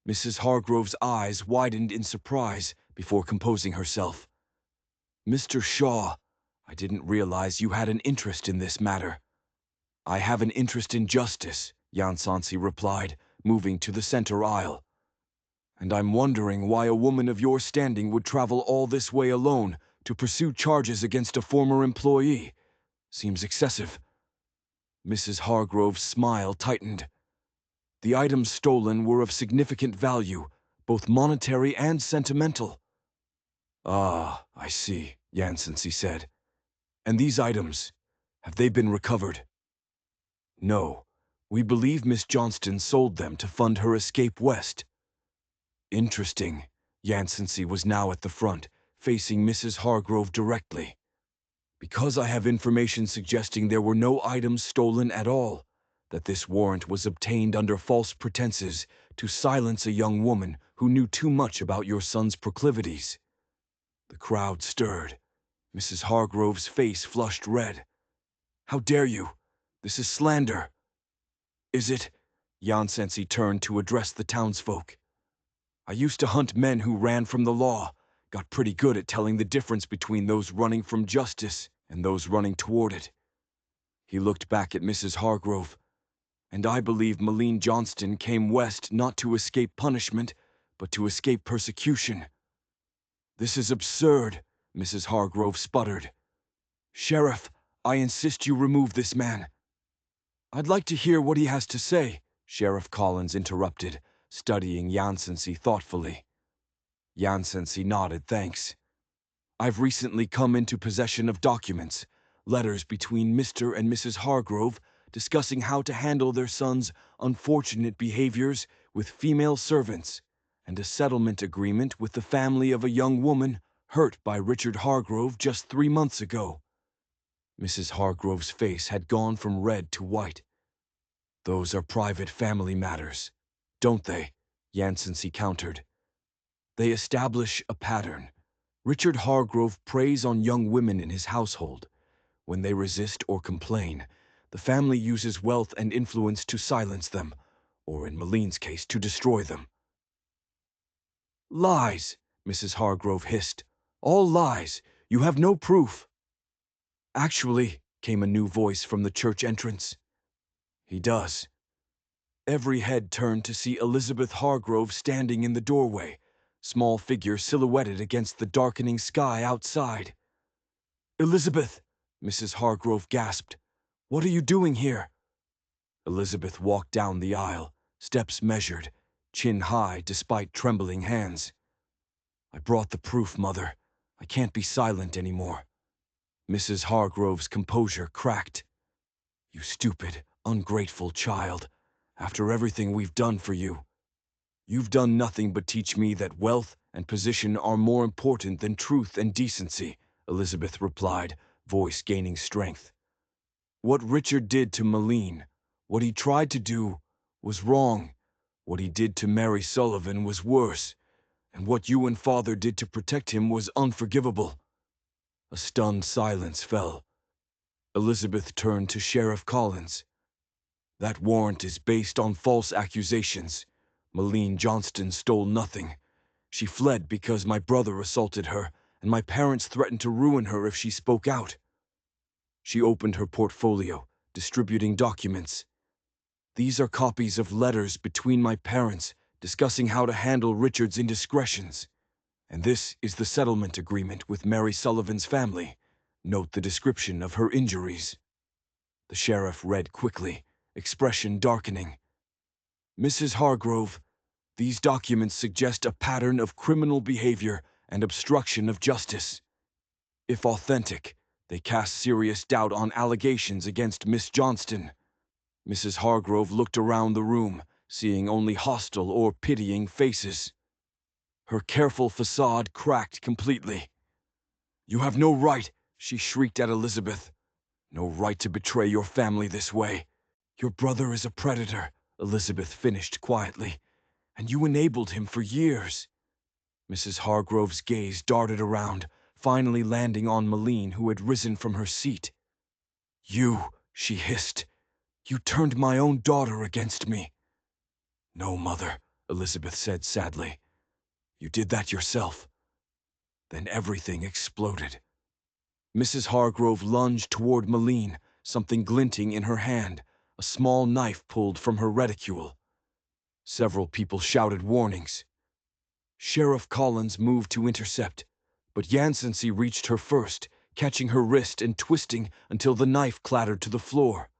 S1: Mrs. Hargrove's eyes widened in surprise before composing herself. "Mr. Shaw, I didn't realize you had an interest in this matter." "I have an interest in justice," Yansancy replied, moving to the center aisle. "And I'm wondering why a woman of your standing would travel all this way alone to pursue charges against a former employee. Seems excessive." Mrs. Hargrove's smile tightened. "The items stolen were of significant value, both monetary and sentimental." "Ah, I see," Yansancy said. "And these items, have they been recovered?" "No. We believe Miss Johnston sold them to fund her escape west." "Interesting." Yansancy was now at the front, facing Mrs. Hargrove directly. "Because I have information suggesting there were no items stolen at all, that this warrant was obtained under false pretenses to silence a young woman who knew too much about your son's proclivities." The crowd stirred. Mrs. Hargrove's face flushed red. "How dare you? This is slander." "Is it?" Yansancy turned to address the townsfolk. "I used to hunt men who ran from the law, got pretty good at telling the difference between those running from justice and those running toward it." He looked back at Mrs. Hargrove. "And I believe Malene Johnston came west not to escape punishment, but to escape persecution." "This is absurd," Mrs. Hargrove sputtered. "Sheriff, I insist you remove this man." "I'd like to hear what he has to say," Sheriff Collins interrupted, studying Yansancy thoughtfully. Yansancy nodded thanks. "I've recently come into possession of documents, letters between Mr. and Mrs. Hargrove discussing how to handle their son's unfortunate behaviors with female servants, and a settlement agreement with the family of a young woman hurt by Richard Hargrove just 3 months ago." Mrs. Hargrove's face had gone from red to white. "Those are private family matters, don't they?" Yansancy countered. "They establish a pattern. Richard Hargrove preys on young women in his household. When they resist or complain, the family uses wealth and influence to silence them, or in Maline's case, to destroy them. Lies, Mrs. Hargrove hissed. All lies. You have no proof. Actually, came a new voice from the church entrance. He does. Every head turned to see Elizabeth Hargrove standing in the doorway, small figure silhouetted against the darkening sky outside. Elizabeth, Mrs. Hargrove gasped. What are you doing here? Elizabeth walked down the aisle, steps measured, chin high despite trembling hands. I brought the proof, Mother. I can't be silent anymore. Mrs. Hargrove's composure cracked. You stupid, ungrateful child. After everything we've done for you. You've done nothing but teach me that wealth and position are more important than truth and decency, Elizabeth replied, voice gaining strength. What Richard did to Maline, what he tried to do, was wrong. What he did to Mary Sullivan was worse. And what you and Father did to protect him was unforgivable. A stunned silence fell. Elizabeth turned to Sheriff Collins. That warrant is based on false accusations. Maline Johnston stole nothing. She fled because my brother assaulted her, and my parents threatened to ruin her if she spoke out. She opened her portfolio, distributing documents. These are copies of letters between my parents discussing how to handle Richard's indiscretions. And this is the settlement agreement with Mary Sullivan's family. Note the description of her injuries. The sheriff read quickly, expression darkening. Mrs. Hargrove, these documents suggest a pattern of criminal behavior and obstruction of justice. If authentic, they cast serious doubt on allegations against Miss Johnston. Mrs. Hargrove looked around the room, seeing only hostile or pitying faces. Her careful facade cracked completely. You have no right, she shrieked at Elizabeth. No right to betray your family this way. Your brother is a predator, Elizabeth finished quietly, and you enabled him for years. Mrs. Hargrove's gaze darted around, finally landing on Maline, who had risen from her seat. You, she hissed. You turned my own daughter against me. No, Mother, Elizabeth said sadly. You did that yourself. Then everything exploded. Mrs. Hargrove lunged toward Maline, something glinting in her hand, a small knife pulled from her reticule. Several people shouted warnings. Sheriff Collins moved to intercept, but Yansancy reached her first, catching her wrist and twisting until the knife clattered to the floor.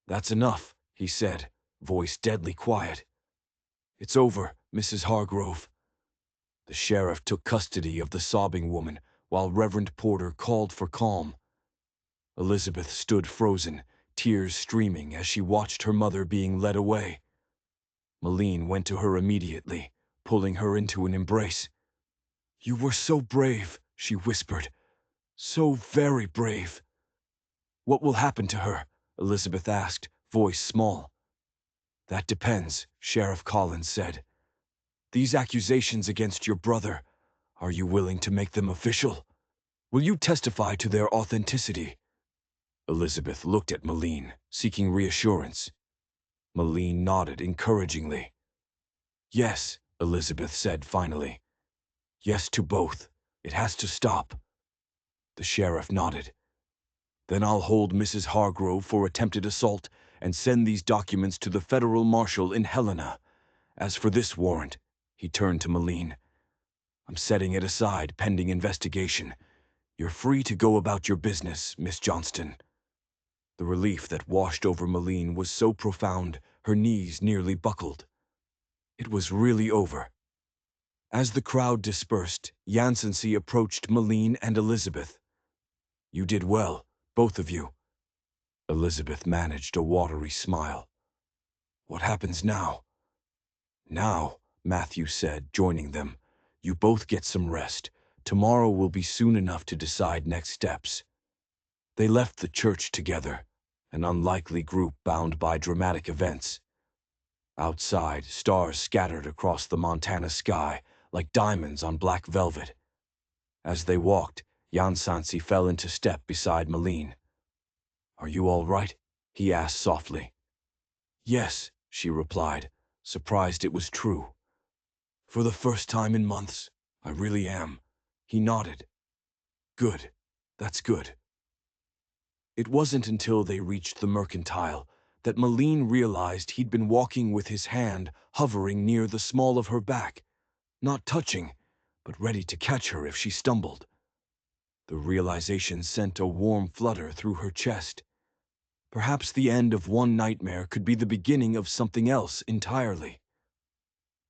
S1: That's enough, he said, voice deadly quiet. It's over, Mrs. Hargrove. The sheriff took custody of the sobbing woman, while Reverend Porter called for calm. Elizabeth stood frozen, tears streaming as she watched her mother being led away. Maline went to her immediately, pulling her into an embrace. You were so brave, she whispered. So very brave. What will happen to her? Elizabeth asked, voice small. That depends, Sheriff Collins said. These accusations against your brother, are you willing to make them official? Will you testify to their authenticity? Elizabeth looked at Maline, seeking reassurance. Maline nodded encouragingly. Yes, Elizabeth said finally. Yes to both. It has to stop. The sheriff nodded. Then I'll hold Mrs. Hargrove for attempted assault and send these documents to the federal marshal in Helena. As for this warrant, he turned to Maline. I'm setting it aside pending investigation. You're free to go about your business, Miss Johnston. The relief that washed over Maline was so profound, her knees nearly buckled. It was really over. As the crowd dispersed, Yansancy approached Maline and Elizabeth. You did well, both of you. Elizabeth managed a watery smile. What happens now? Now, Matthew said, joining them, you both get some rest. Tomorrow will be soon enough to decide next steps. They left the church together, an unlikely group bound by dramatic events. Outside, stars scattered across the Montana sky like diamonds on black velvet. As they walked, Yansancy fell into step beside Maline. Are you all right? He asked softly. Yes, she replied, surprised it was true. For the first time in months, I really am. He nodded. Good. That's good. It wasn't until they reached the mercantile that Malene realized he'd been walking with his hand hovering near the small of her back, not touching, but ready to catch her if she stumbled. The realization sent a warm flutter through her chest. Perhaps the end of one nightmare could be the beginning of something else entirely.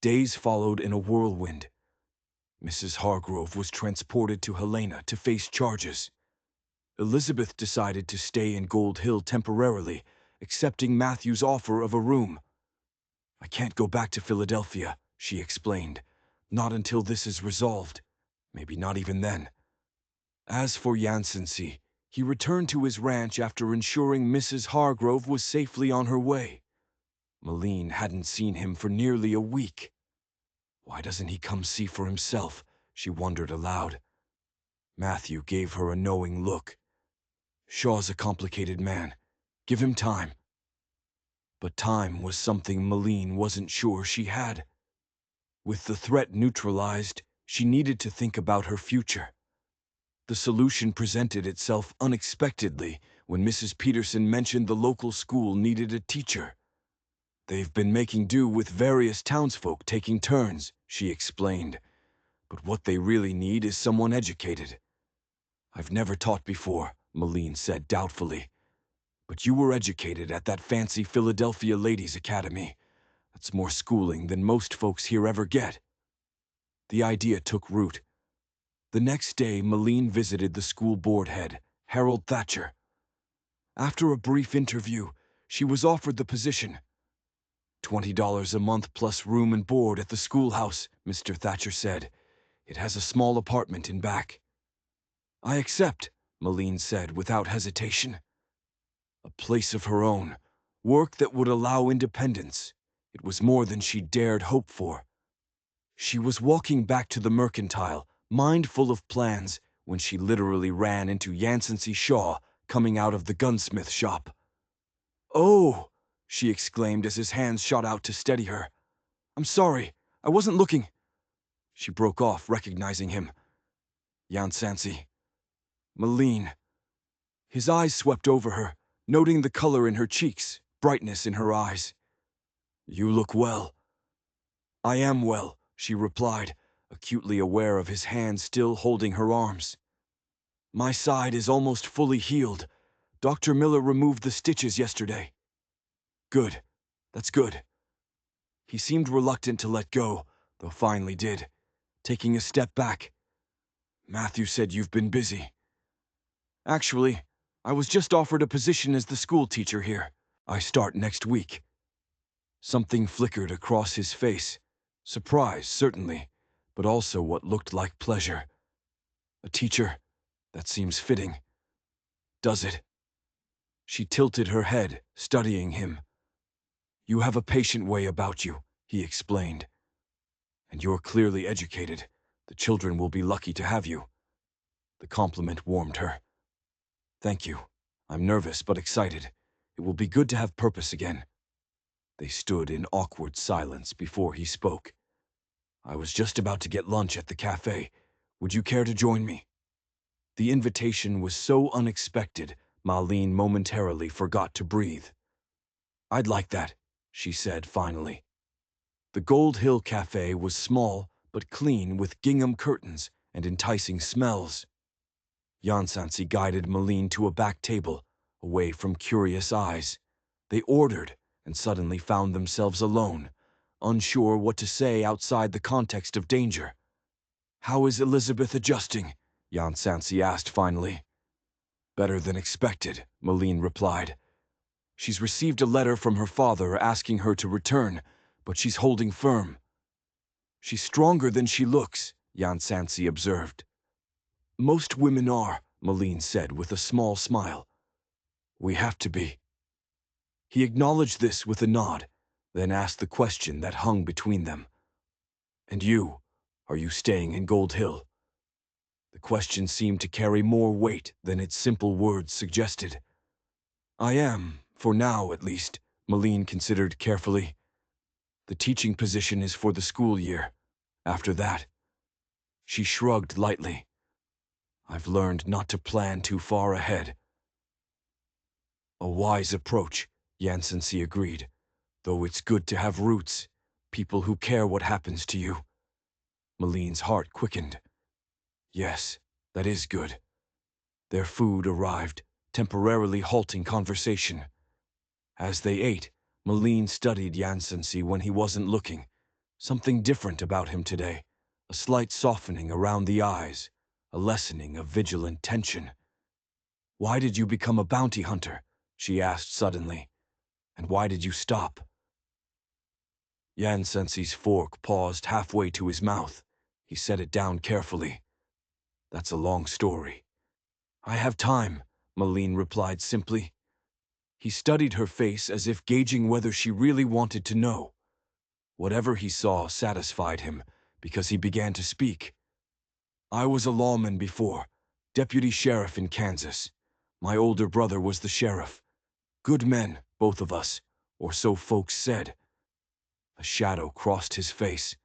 S1: Days followed in a whirlwind. Mrs. Hargrove was transported to Helena to face charges. Elizabeth decided to stay in Gold Hill temporarily, accepting Matthew's offer of a room. I can't go back to Philadelphia, she explained. Not until this is resolved. Maybe not even then. As for Yansancy, he returned to his ranch after ensuring Mrs. Hargrove was safely on her way. Malene hadn't seen him for nearly a week. Why doesn't he come see for himself? She wondered aloud. Matthew gave her a knowing look. Shaw's a complicated man. Give him time. But time was something Malene wasn't sure she had. With the threat neutralized, she needed to think about her future. The solution presented itself unexpectedly when Mrs. Peterson mentioned the local school needed a teacher. They've been making do with various townsfolk taking turns, she explained. But what they really need is someone educated. I've never taught before, Malene said doubtfully. But you were educated at that fancy Philadelphia Ladies' Academy. That's more schooling than most folks here ever get. The idea took root. The next day, Malene visited the school board head, Harold Thatcher. After a brief interview, she was offered the position. $20 a month plus room and board at the schoolhouse, Mr. Thatcher said. It has a small apartment in back. I accept, Malene said without hesitation. A place of her own, work that would allow independence. It was more than she dared hope for. She was walking back to the mercantile, mind full of plans, when she literally ran into Yansancy Shaw coming out of the gunsmith shop. "Oh!" she exclaimed as his hands shot out to steady her. "I'm sorry, I wasn't looking." She broke off, recognizing him. Yansancy. Malene. His eyes swept over her, noting the color in her cheeks, brightness in her eyes. "You look well." "I am well," she replied, acutely aware of his hand still holding her arms. "My side is almost fully healed. Dr. Miller removed the stitches yesterday." "Good. That's good." He seemed reluctant to let go, though finally did, taking a step back. "Matthew said you've been busy." "Actually, I was just offered a position as the school teacher here. I start next week." Something flickered across his face. Surprise, certainly, but also what looked like pleasure. A teacher? That seems fitting. Does it? She tilted her head, studying him. "You have a patient way about you," he explained. "And you're clearly educated. The children will be lucky to have you." The compliment warmed her. "Thank you. I'm nervous but excited. It will be good to have purpose again." They stood in awkward silence before he spoke. "I was just about to get lunch at the cafe. Would you care to join me?" The invitation was so unexpected, Malene momentarily forgot to breathe. "I'd like that," she said finally. The Gold Hill Cafe was small but clean with gingham curtains and enticing smells. Yansancy guided Malene to a back table, away from curious eyes. They ordered and suddenly found themselves alone, unsure what to say outside the context of danger. "How is Elizabeth adjusting?" Yansancy asked finally. "Better than expected," Malene replied. "She's received a letter from her father asking her to return, but she's holding firm." "She's stronger than she looks," Yansancy observed. "Most women are," Malene said with a small smile. "We have to be." He acknowledged this with a nod, then asked the question that hung between them. "And you? Are you staying in Gold Hill?" The question seemed to carry more weight than its simple words suggested. "I am, for now at least," Malene considered carefully. The teaching position is for the school year. After that, she shrugged lightly. I've learned not to plan too far ahead. A wise approach, Yansancy agreed. Though it's good to have roots, people who care what happens to you. Malene's heart quickened. Yes, that is good. Their food arrived, temporarily halting conversation. As they ate, Malene studied Yansancy when he wasn't looking. Something different about him today. A slight softening around the eyes, a lessening of vigilant tension. "Why did you become a bounty hunter?" she asked suddenly. "And why did you stop?" Yansancy's fork paused halfway to his mouth. He set it down carefully. "That's a long story." "I have time," Malene replied simply. He studied her face as if gauging whether she really wanted to know. Whatever he saw satisfied him, because he began to speak. "I was a lawman before, deputy sheriff in Kansas. My older brother was the sheriff. Good men, both of us, or so folks said." A shadow crossed his face.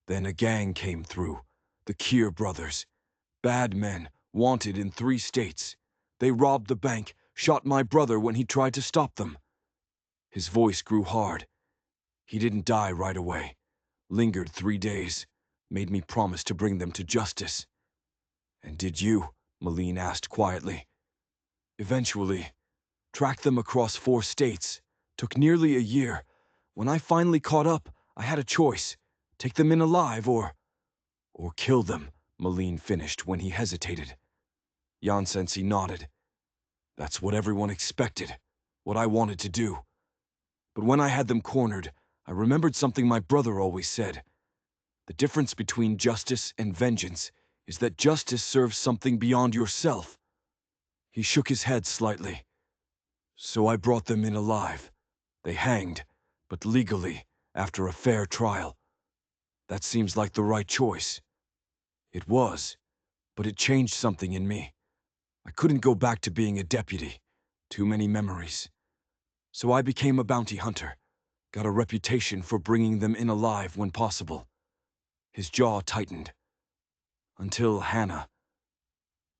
S1: "Then a gang came through, the Keir brothers. Bad men, wanted in 3 states. They robbed the bank, shot my brother when he tried to stop them." His voice grew hard. "He didn't die right away. Lingered 3 days. Made me promise to bring them to justice." "And did you?" Malene asked quietly. "Eventually. Tracked them across 4 states. Took nearly a year. When I finally caught up, I had a choice. Take them in alive or kill them," Malene finished when he hesitated. Yansancy nodded. "That's what everyone expected. What I wanted to do. But when I had them cornered, I remembered something my brother always said. The difference between justice and vengeance is that justice serves something beyond yourself." He shook his head slightly. "So I brought them in alive. They hanged, but legally, after a fair trial. That seems like the right choice." "It was, but it changed something in me. I couldn't go back to being a deputy. Too many memories. So I became a bounty hunter. Got a reputation for bringing them in alive when possible." His jaw tightened. "Until Hannah."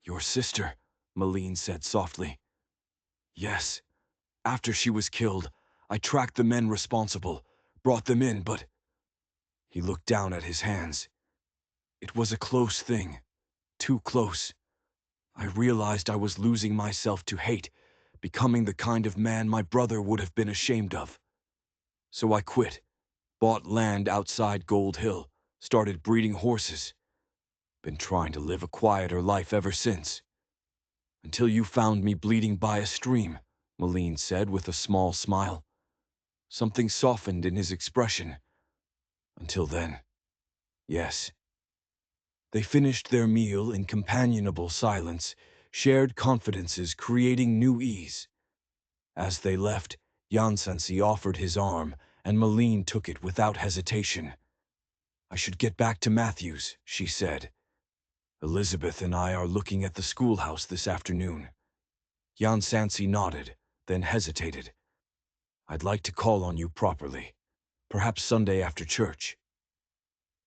S1: "Your sister," Malene said softly. "Yes. After she was killed, I tracked the men responsible, brought them in, but—" He looked down at his hands. "It was a close thing. Too close. I realized I was losing myself to hate, becoming the kind of man my brother would have been ashamed of. So I quit, bought land outside Gold Hill, started breeding horses. Been trying to live a quieter life ever since." "Until you found me bleeding by a stream," Malene said with a small smile. Something softened in his expression. "Until then, yes." They finished their meal in companionable silence, shared confidences creating new ease. As they left, Yansancy offered his arm, and Malene took it without hesitation. "I should get back to Matthews," she said. "Elizabeth and I are looking at the schoolhouse this afternoon." Yansancy nodded, then hesitated. "I'd like to call on you properly. Perhaps Sunday after church."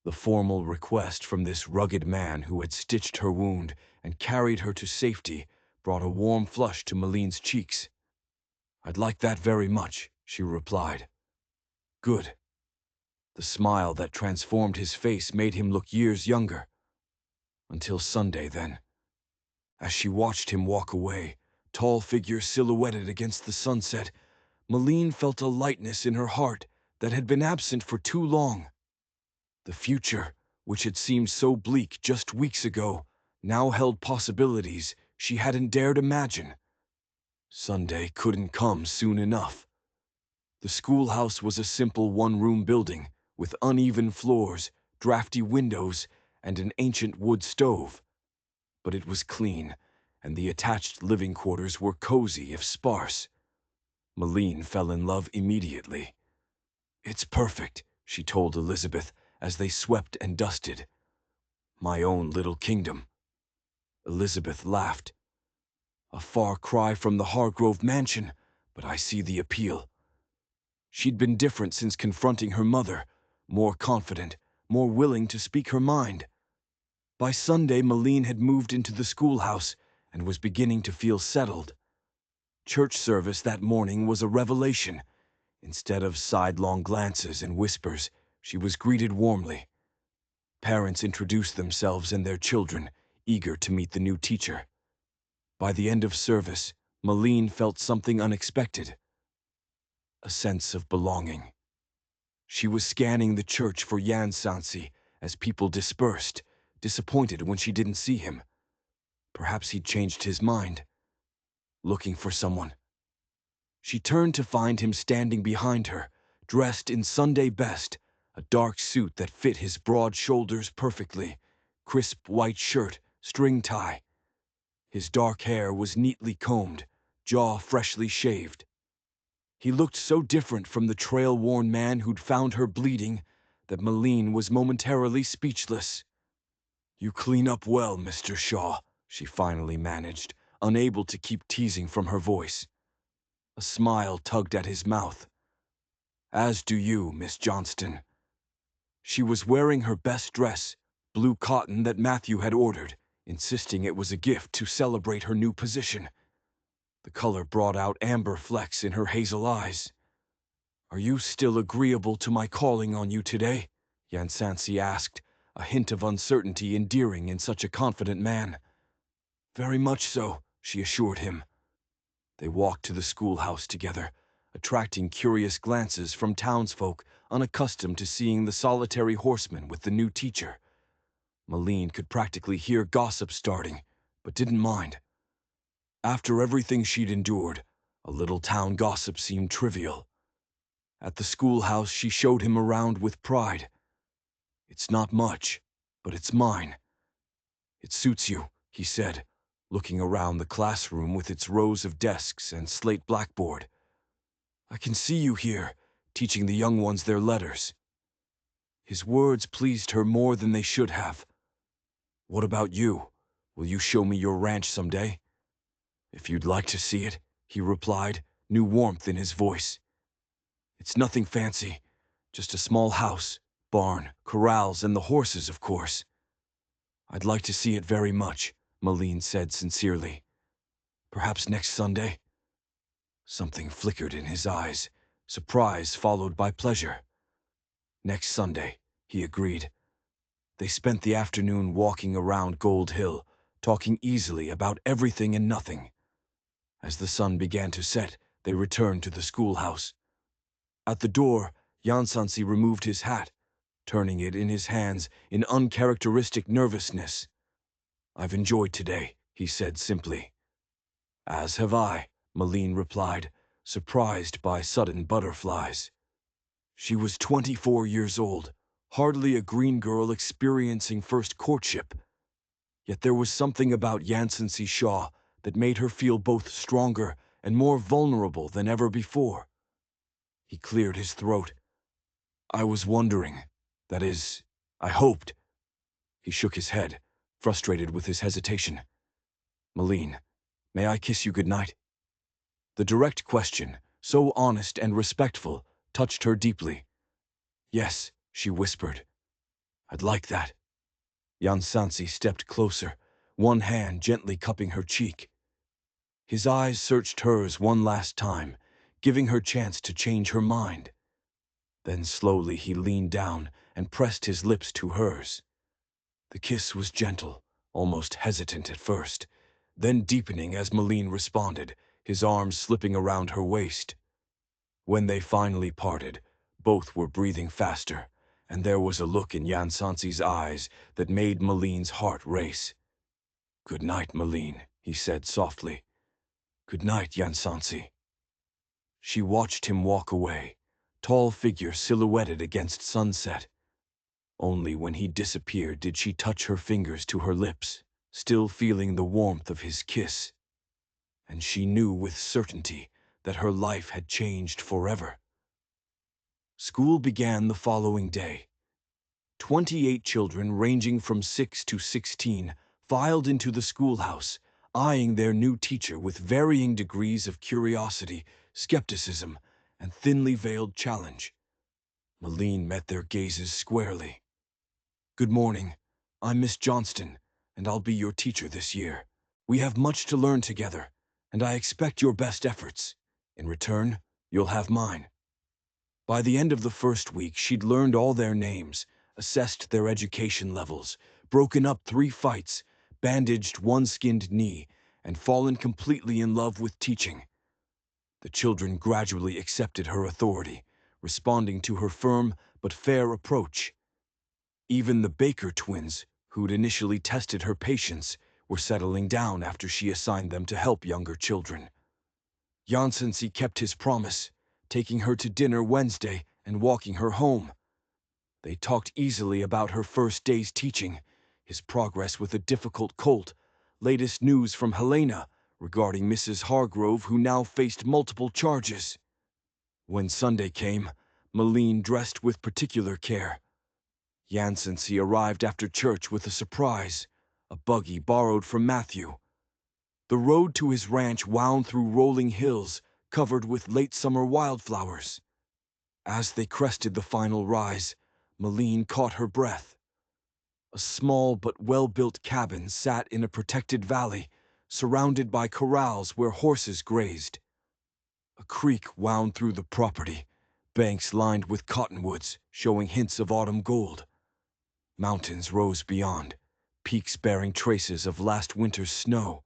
S1: The formal request from this rugged man who had stitched her wound and carried her to safety brought a warm flush to Malene's cheeks. "I'd like that very much," she replied. "Good." The smile that transformed his face made him look years younger. "Until Sunday, then." As she watched him walk away, tall figure silhouetted against the sunset, Malene felt a lightness in her heart that had been absent for too long. The future, which had seemed so bleak just weeks ago, now held possibilities she hadn't dared imagine. Sunday couldn't come soon enough. The schoolhouse was a simple one-room building with uneven floors, drafty windows, and an ancient wood stove. But it was clean, and the attached living quarters were cozy if sparse. Malene fell in love immediately. "It's perfect," she told Elizabeth as they swept and dusted. "My own little kingdom." Elizabeth laughed. "A far cry from the Hargrove mansion, but I see the appeal. She'd been different since confronting her mother, more confident, more willing to speak her mind. By Sunday, Malene had moved into the schoolhouse and was beginning to feel settled. Church service that morning was a revelation. Instead of sidelong glances and whispers, she was greeted warmly. Parents introduced themselves and their children, eager to meet the new teacher. By the end of service, Malene felt something unexpected, a sense of belonging. She was scanning the church for Yansancy as people dispersed, disappointed when she didn't see him. Perhaps he'd changed his mind, looking for someone. She turned to find him standing behind her, dressed in Sunday best, a dark suit that fit his broad shoulders perfectly, crisp white shirt, string tie. His dark hair was neatly combed, jaw freshly shaved. He looked so different from the trail-worn man who'd found her bleeding that Malene was momentarily speechless. "You clean up well, Mr. Shaw," she finally managed, unable to keep teasing from her voice. A smile tugged at his mouth. "As do you, Miss Johnston." She was wearing her best dress, blue cotton that Matthew had ordered, insisting it was a gift to celebrate her new position. The color brought out amber flecks in her hazel eyes. "Are you still agreeable to my calling on you today?" Yansancy asked, a hint of uncertainty endearing in such a confident man. "Very much so," she assured him. They walked to the schoolhouse together, attracting curious glances from townsfolk unaccustomed to seeing the solitary horseman with the new teacher. Malene could practically hear gossip starting, but didn't mind. After everything she'd endured, a little town gossip seemed trivial. At the schoolhouse, she showed him around with pride. "It's not much, but it's mine." "It suits you," he said, looking around the classroom with its rows of desks and slate blackboard. "I can see you here, teaching the young ones their letters." His words pleased her more than they should have. "What about you? Will you show me your ranch someday?" "If you'd like to see it," he replied, new warmth in his voice. "It's nothing fancy, just a small house, barn, corrals, and the horses, of course." "I'd like to see it very much," Malene said sincerely. "Perhaps next Sunday?" Something flickered in his eyes, surprise followed by pleasure. "Next Sunday," he agreed. They spent the afternoon walking around Gold Hill, talking easily about everything and nothing. As the sun began to set, they returned to the schoolhouse. At the door, Yansancy removed his hat, turning it in his hands in uncharacteristic nervousness. "I've enjoyed today," he said simply. "As have I," Malene replied, surprised by sudden butterflies. She was 24 years old, hardly a green girl experiencing first courtship. Yet there was something about Yansancy Shaw that made her feel both stronger and more vulnerable than ever before. He cleared his throat. "I was wondering, that is, I hoped." He shook his head, frustrated with his hesitation. "Malene, may I kiss you goodnight?" The direct question, so honest and respectful, touched her deeply. "Yes," she whispered. "I'd like that." Yansancy stepped closer, one hand gently cupping her cheek. His eyes searched hers one last time, giving her chance to change her mind. Then slowly he leaned down and pressed his lips to hers. The kiss was gentle, almost hesitant at first, then deepening as Malene responded, his arms slipping around her waist. When they finally parted, both were breathing faster, and there was a look in Yansancy's eyes that made Malene's heart race. "Good night, Malene," he said softly. "Good night, Yansancy." She watched him walk away, tall figure silhouetted against sunset. Only when he disappeared did she touch her fingers to her lips, still feeling the warmth of his kiss. And she knew with certainty that her life had changed forever. School began the following day. 28 children ranging from 6 to 16 filed into the schoolhouse, eyeing their new teacher with varying degrees of curiosity, skepticism, and thinly veiled challenge. Malene met their gazes squarely. "Good morning. I'm Miss Johnston, and I'll be your teacher this year. We have much to learn together, and I expect your best efforts. In return, you'll have mine." By the end of the first week, she'd learned all their names, assessed their education levels, broken up 3 fights, bandaged 1 skinned knee, and fallen completely in love with teaching. The children gradually accepted her authority, responding to her firm but fair approach. Even the Baker twins, who'd initially tested her patience, were settling down after she assigned them to help younger children. Yansancy kept his promise, taking her to dinner Wednesday and walking her home. They talked easily about her first day's teaching, his progress with a difficult colt, latest news from Helena regarding Mrs. Hargrove, who now faced multiple charges. When Sunday came, Malene dressed with particular care. Yansancy arrived after church with a surprise, a buggy borrowed from Matthew. The road to his ranch wound through rolling hills covered with late summer wildflowers. As they crested the final rise, Malene caught her breath. A small but well-built cabin sat in a protected valley, surrounded by corrals where horses grazed. A creek wound through the property, banks lined with cottonwoods showing hints of autumn gold. Mountains rose beyond, peaks bearing traces of last winter's snow.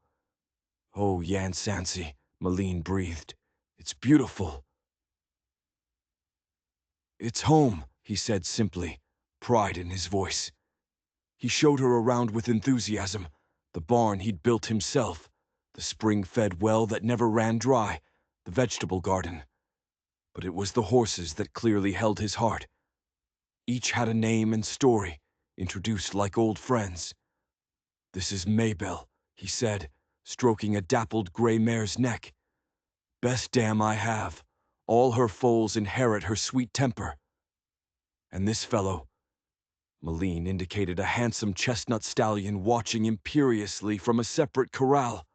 S1: "Oh, Yansancy," Malene breathed. "It's beautiful." "It's home," he said simply, pride in his voice. He showed her around with enthusiasm, the barn he'd built himself, the spring-fed well that never ran dry, the vegetable garden. But it was the horses that clearly held his heart. Each had a name and story, introduced like old friends. "This is Maybelle," he said, stroking a dappled gray mare's neck. "Best dam I have. All her foals inherit her sweet temper. And this fellow," Malene indicated a handsome chestnut stallion watching imperiously from a separate corral.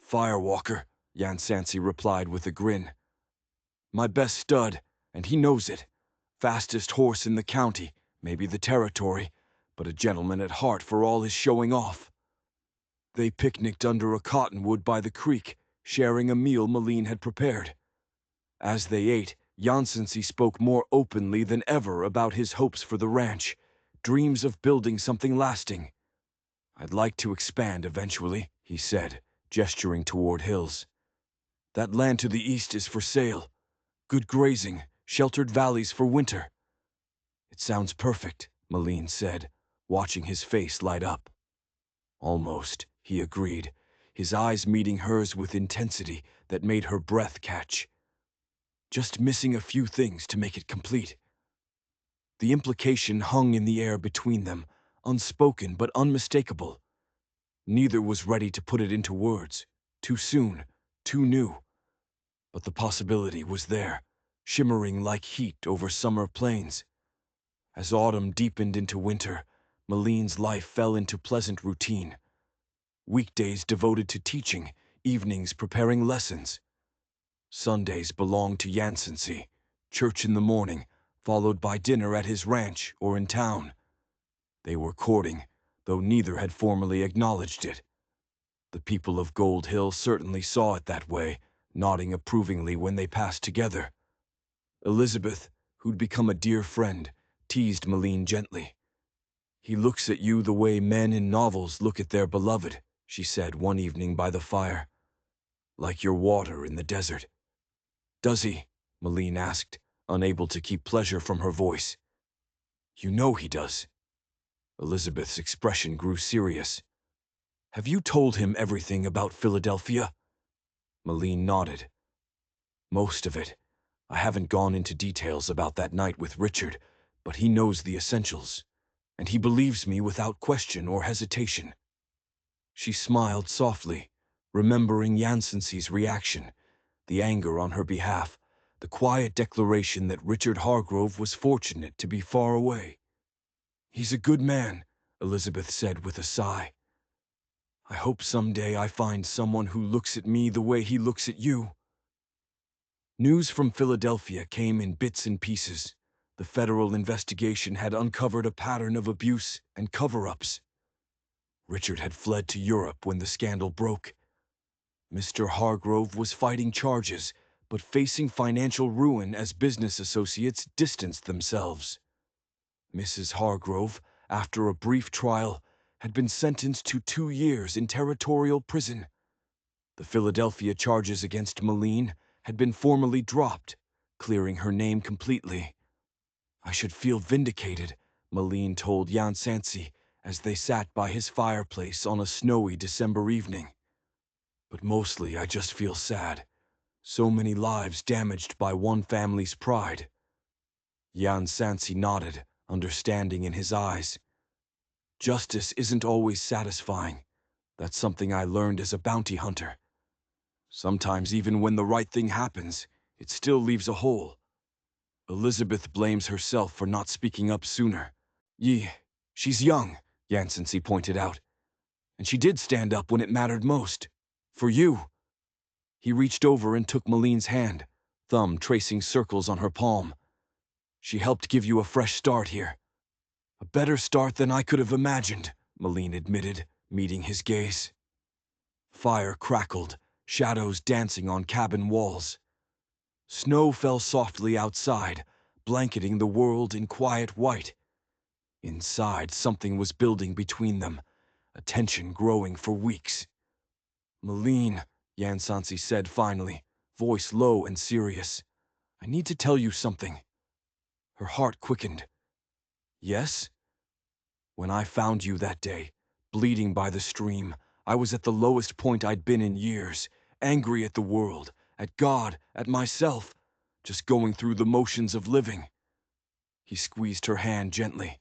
S1: "Firewalker," Yansancy replied with a grin. "My best stud, and he knows it. Fastest horse in the county, maybe the territory, but a gentleman at heart for all his showing off." They picnicked under a cottonwood by the creek, sharing a meal Malene had prepared. As they ate, Yansancy spoke more openly than ever about his hopes for the ranch, dreams of building something lasting. "I'd like to expand eventually," he said, gesturing toward hills. "That land to the east is for sale. Good grazing, sheltered valleys for winter." "It sounds perfect," Malene said, watching his face light up. "Almost," he agreed, his eyes meeting hers with intensity that made her breath catch. "Just missing a few things to make it complete." The implication hung in the air between them, unspoken but unmistakable. Neither was ready to put it into words. Too soon, too new. But the possibility was there, shimmering like heat over summer plains. As autumn deepened into winter, Malene's life fell into pleasant routine. Weekdays devoted to teaching, evenings preparing lessons. Sundays belonged to Yansancy, church in the morning, followed by dinner at his ranch or in town. They were courting, though neither had formally acknowledged it. The people of Gold Hill certainly saw it that way, nodding approvingly when they passed together. Elizabeth, who'd become a dear friend, teased Malene gently. "He looks at you the way men in novels look at their beloved," she said one evening by the fire. "Like your water in the desert." "Does he?" Malene asked, unable to keep pleasure from her voice. "You know he does." Elizabeth's expression grew serious. "Have you told him everything about Philadelphia?" Malene nodded. "Most of it. I haven't gone into details about that night with Richard, but he knows the essentials, and he believes me without question or hesitation." She smiled softly, remembering Yansancy's reaction, the anger on her behalf, the quiet declaration that Richard Hargrove was fortunate to be far away. "He's a good man," Elizabeth said with a sigh. "I hope someday I find someone who looks at me the way he looks at you." News from Philadelphia came in bits and pieces. The federal investigation had uncovered a pattern of abuse and cover-ups. Richard had fled to Europe when the scandal broke. Mr. Hargrove was fighting charges, but facing financial ruin as business associates distanced themselves. Mrs. Hargrove, after a brief trial, had been sentenced to 2 years in territorial prison. The Philadelphia charges against Malene had been formally dropped, clearing her name completely. "I should feel vindicated," Malene told Yansancy as they sat by his fireplace on a snowy December evening. "But mostly I just feel sad. So many lives damaged by one family's pride." Yansancy nodded, understanding in his eyes. "Justice isn't always satisfying. That's something I learned as a bounty hunter. Sometimes even when the right thing happens, it still leaves a hole." Elizabeth blames herself for not speaking up sooner. She's young," Yansancy pointed out. "And she did stand up when it mattered most. For you." He reached over and took Malene's hand, thumb tracing circles on her palm. "She helped give you a fresh start here." "A better start than I could have imagined," Malene admitted, meeting his gaze. Fire crackled, shadows dancing on cabin walls. Snow fell softly outside, blanketing the world in quiet white. Inside, something was building between them, a tension growing for weeks. "Malene," Yansancy said finally, voice low and serious, "I need to tell you something." Her heart quickened. "Yes?" "When I found you that day, bleeding by the stream, I was at the lowest point I'd been in years, angry at the world, at God, at myself, just going through the motions of living." He squeezed her hand gently.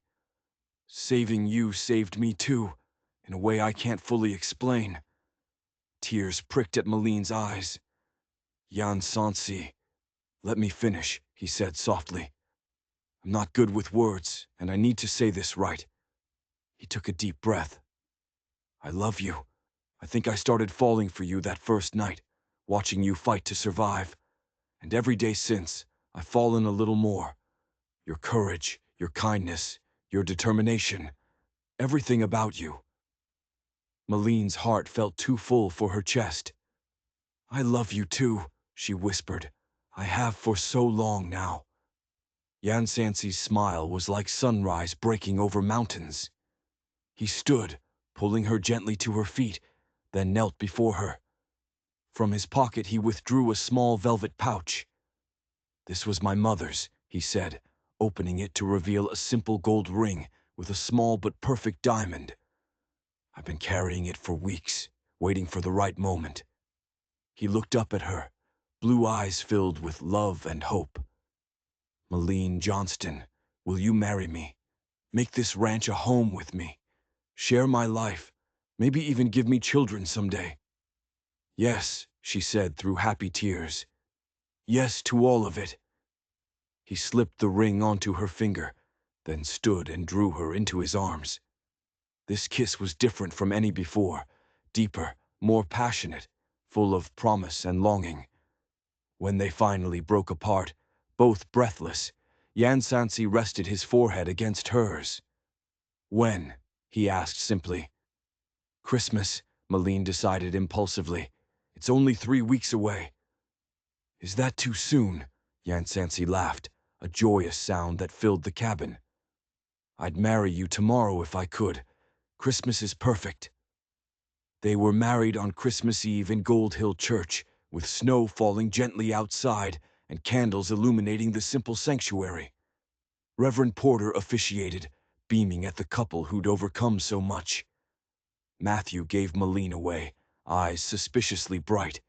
S1: "Saving you saved me too, in a way I can't fully explain." Tears pricked at Malene's eyes. "Yansancy, let me finish," he said softly. "I'm not good with words, and I need to say this right." He took a deep breath. "I love you. I think I started falling for you that first night, watching you fight to survive. And every day since, I've fallen a little more. Your courage, your kindness, your determination, everything about you." Malene's heart felt too full for her chest. "I love you too," she whispered. "I have for so long now." Yansancy's smile was like sunrise breaking over mountains. He stood, pulling her gently to her feet, then knelt before her. From his pocket he withdrew a small velvet pouch. "This was my mother's," he said, opening it to reveal a simple gold ring with a small but perfect diamond. "I've been carrying it for weeks, waiting for the right moment." He looked up at her, blue eyes filled with love and hope. "Malene Johnston, will you marry me? Make this ranch a home with me? Share my life, maybe even give me children someday?" "Yes," she said through happy tears. "Yes to all of it." He slipped the ring onto her finger, then stood and drew her into his arms. This kiss was different from any before, deeper, more passionate, full of promise and longing. When they finally broke apart, both breathless, Yansancy rested his forehead against hers. "When?" he asked simply. "Christmas," Malene decided impulsively. "It's only 3 weeks away." "Is that too soon?" Yansancy laughed, a joyous sound that filled the cabin. "I'd marry you tomorrow if I could. Christmas is perfect." They were married on Christmas Eve in Gold Hill Church, with snow falling gently outside and candles illuminating the simple sanctuary. Reverend Porter officiated, beaming at the couple who'd overcome so much. Matthew gave Malene away, eyes suspiciously bright.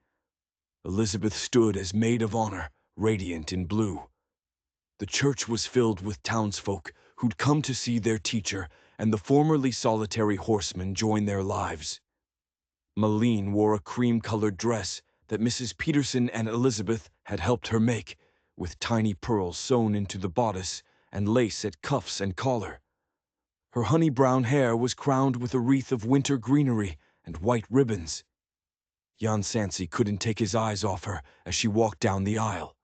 S1: Elizabeth stood as maid of honor, radiant in blue. The church was filled with townsfolk who'd come to see their teacher and the formerly solitary horseman join their lives. Malene wore a cream-colored dress that Mrs. Peterson and Elizabeth had helped her make, with tiny pearls sewn into the bodice and lace at cuffs and collar. Her honey-brown hair was crowned with a wreath of winter greenery and white ribbons. Yansancy couldn't take his eyes off her as she walked down the aisle.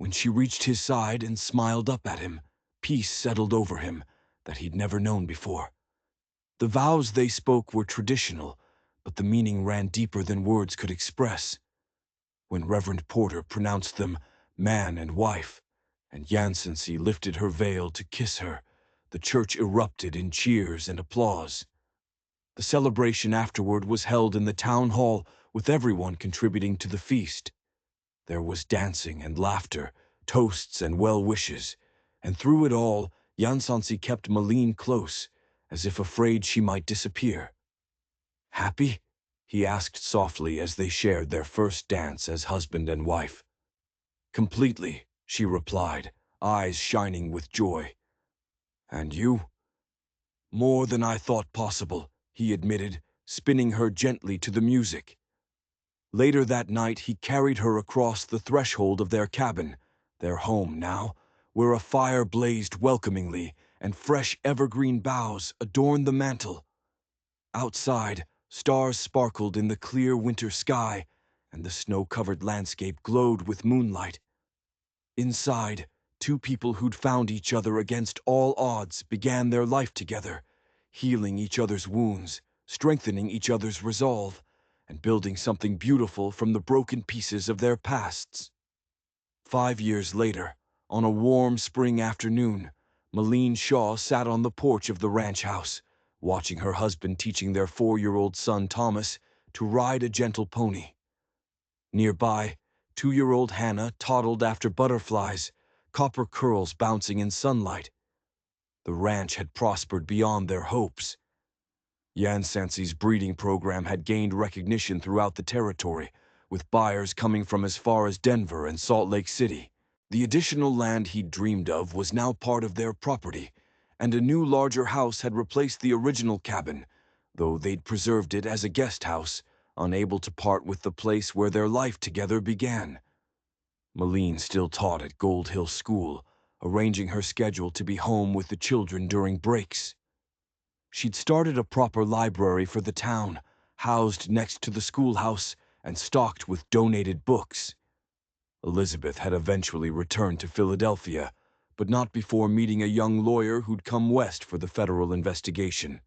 S1: When she reached his side and smiled up at him, peace settled over him that he'd never known before. The vows they spoke were traditional, but the meaning ran deeper than words could express. When Reverend Porter pronounced them man and wife, and Yansancy lifted her veil to kiss her, the church erupted in cheers and applause. The celebration afterward was held in the town hall, with everyone contributing to the feast. There was dancing and laughter, toasts and well wishes, and through it all, Yansancy kept Malene close, as if afraid she might disappear. "Happy?" he asked softly as they shared their first dance as husband and wife. "Completely," she replied, eyes shining with joy. "And you?" "More than I thought possible," he admitted, spinning her gently to the music. Later that night, he carried her across the threshold of their cabin, their home now, where a fire blazed welcomingly and fresh evergreen boughs adorned the mantel. Outside, stars sparkled in the clear winter sky, and the snow-covered landscape glowed with moonlight. Inside, two people who'd found each other against all odds began their life together, healing each other's wounds, strengthening each other's resolve, and building something beautiful from the broken pieces of their pasts. 5 years later, on a warm spring afternoon, Malene Shaw sat on the porch of the ranch house, watching her husband teaching their 4-year-old son Thomas to ride a gentle pony. Nearby, 2-year-old Hannah toddled after butterflies, copper curls bouncing in sunlight. The ranch had prospered beyond their hopes. Yansancy's breeding program had gained recognition throughout the territory, with buyers coming from as far as Denver and Salt Lake City. The additional land he'd dreamed of was now part of their property, and a new larger house had replaced the original cabin, though they'd preserved it as a guest house, unable to part with the place where their life together began. Malene still taught at Gold Hill School, arranging her schedule to be home with the children during breaks. She'd started a proper library for the town, housed next to the schoolhouse and stocked with donated books. Elizabeth had eventually returned to Philadelphia, but not before meeting a young lawyer who'd come west for the federal investigation.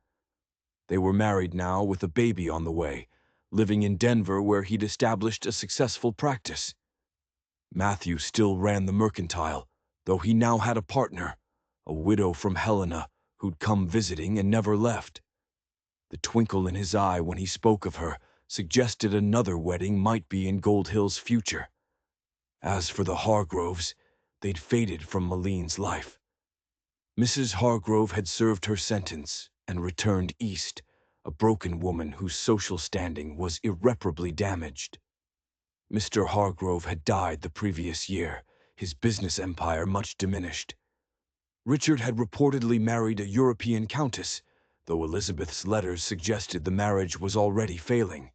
S1: They were married now with a baby on the way, living in Denver where he'd established a successful practice. Matthew still ran the mercantile, though he now had a partner, a widow from Helena who'd come visiting and never left. The twinkle in his eye when he spoke of her suggested another wedding might be in Gold Hill's future. As for the Hargroves, they'd faded from Malene's life. Mrs. Hargrove had served her sentence and returned east, a broken woman whose social standing was irreparably damaged. Mr. Hargrove had died the previous year, his business empire much diminished. Richard had reportedly married a European countess, though Elizabeth's letters suggested the marriage was already failing.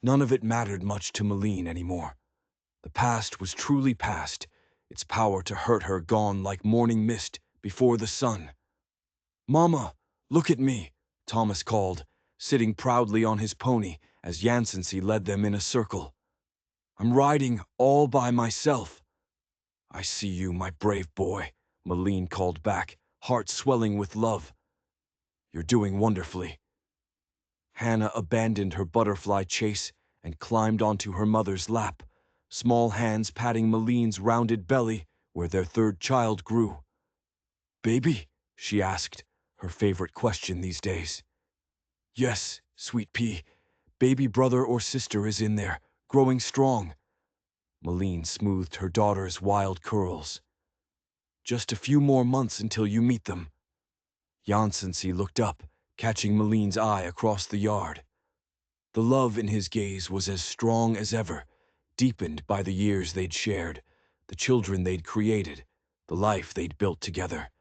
S1: None of it mattered much to Malene anymore. The past was truly past, its power to hurt her gone like morning mist before the sun. "Mama, look at me," Thomas called, sitting proudly on his pony as Yansancy led them in a circle. "I'm riding all by myself." "I see you, my brave boy," Malene called back, heart swelling with love. "You're doing wonderfully." Hannah abandoned her butterfly chase and climbed onto her mother's lap, small hands patting Malene's rounded belly where their third child grew. "Baby?" she asked, her favorite question these days. "Yes, sweet pea. Baby brother or sister is in there, growing strong." Malene smoothed her daughter's wild curls. "Just a few more months until you meet them." Yansancy looked up, catching Malene's eye across the yard. The love in his gaze was as strong as ever, deepened by the years they'd shared, the children they'd created, the life they'd built together.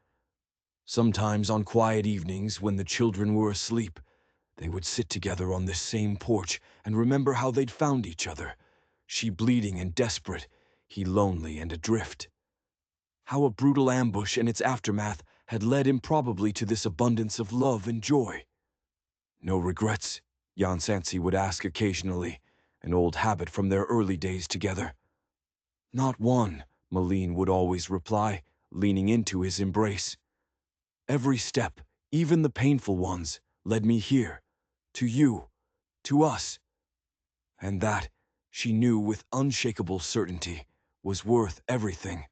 S1: Sometimes on quiet evenings when the children were asleep, they would sit together on this same porch and remember how they'd found each other, she bleeding and desperate, he lonely and adrift. How a brutal ambush and its aftermath had led improbably to this abundance of love and joy. "No regrets?" Yansancy would ask occasionally, an old habit from their early days together. "Not one," Malene would always reply, leaning into his embrace. Every step, even the painful ones, led me here, to you, to us. And that, she knew with unshakable certainty, was worth everything.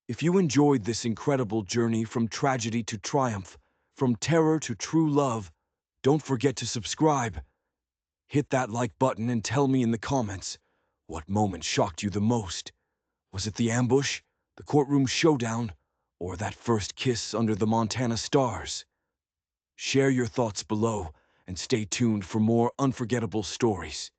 S1: If you enjoyed this incredible journey from tragedy to triumph, from terror to true love, don't forget to subscribe. Hit that like button and tell me in the comments, what moment shocked you the most? Was it the ambush, the courtroom showdown, or that first kiss under the Montana stars? Share your thoughts below and stay tuned for more unforgettable stories.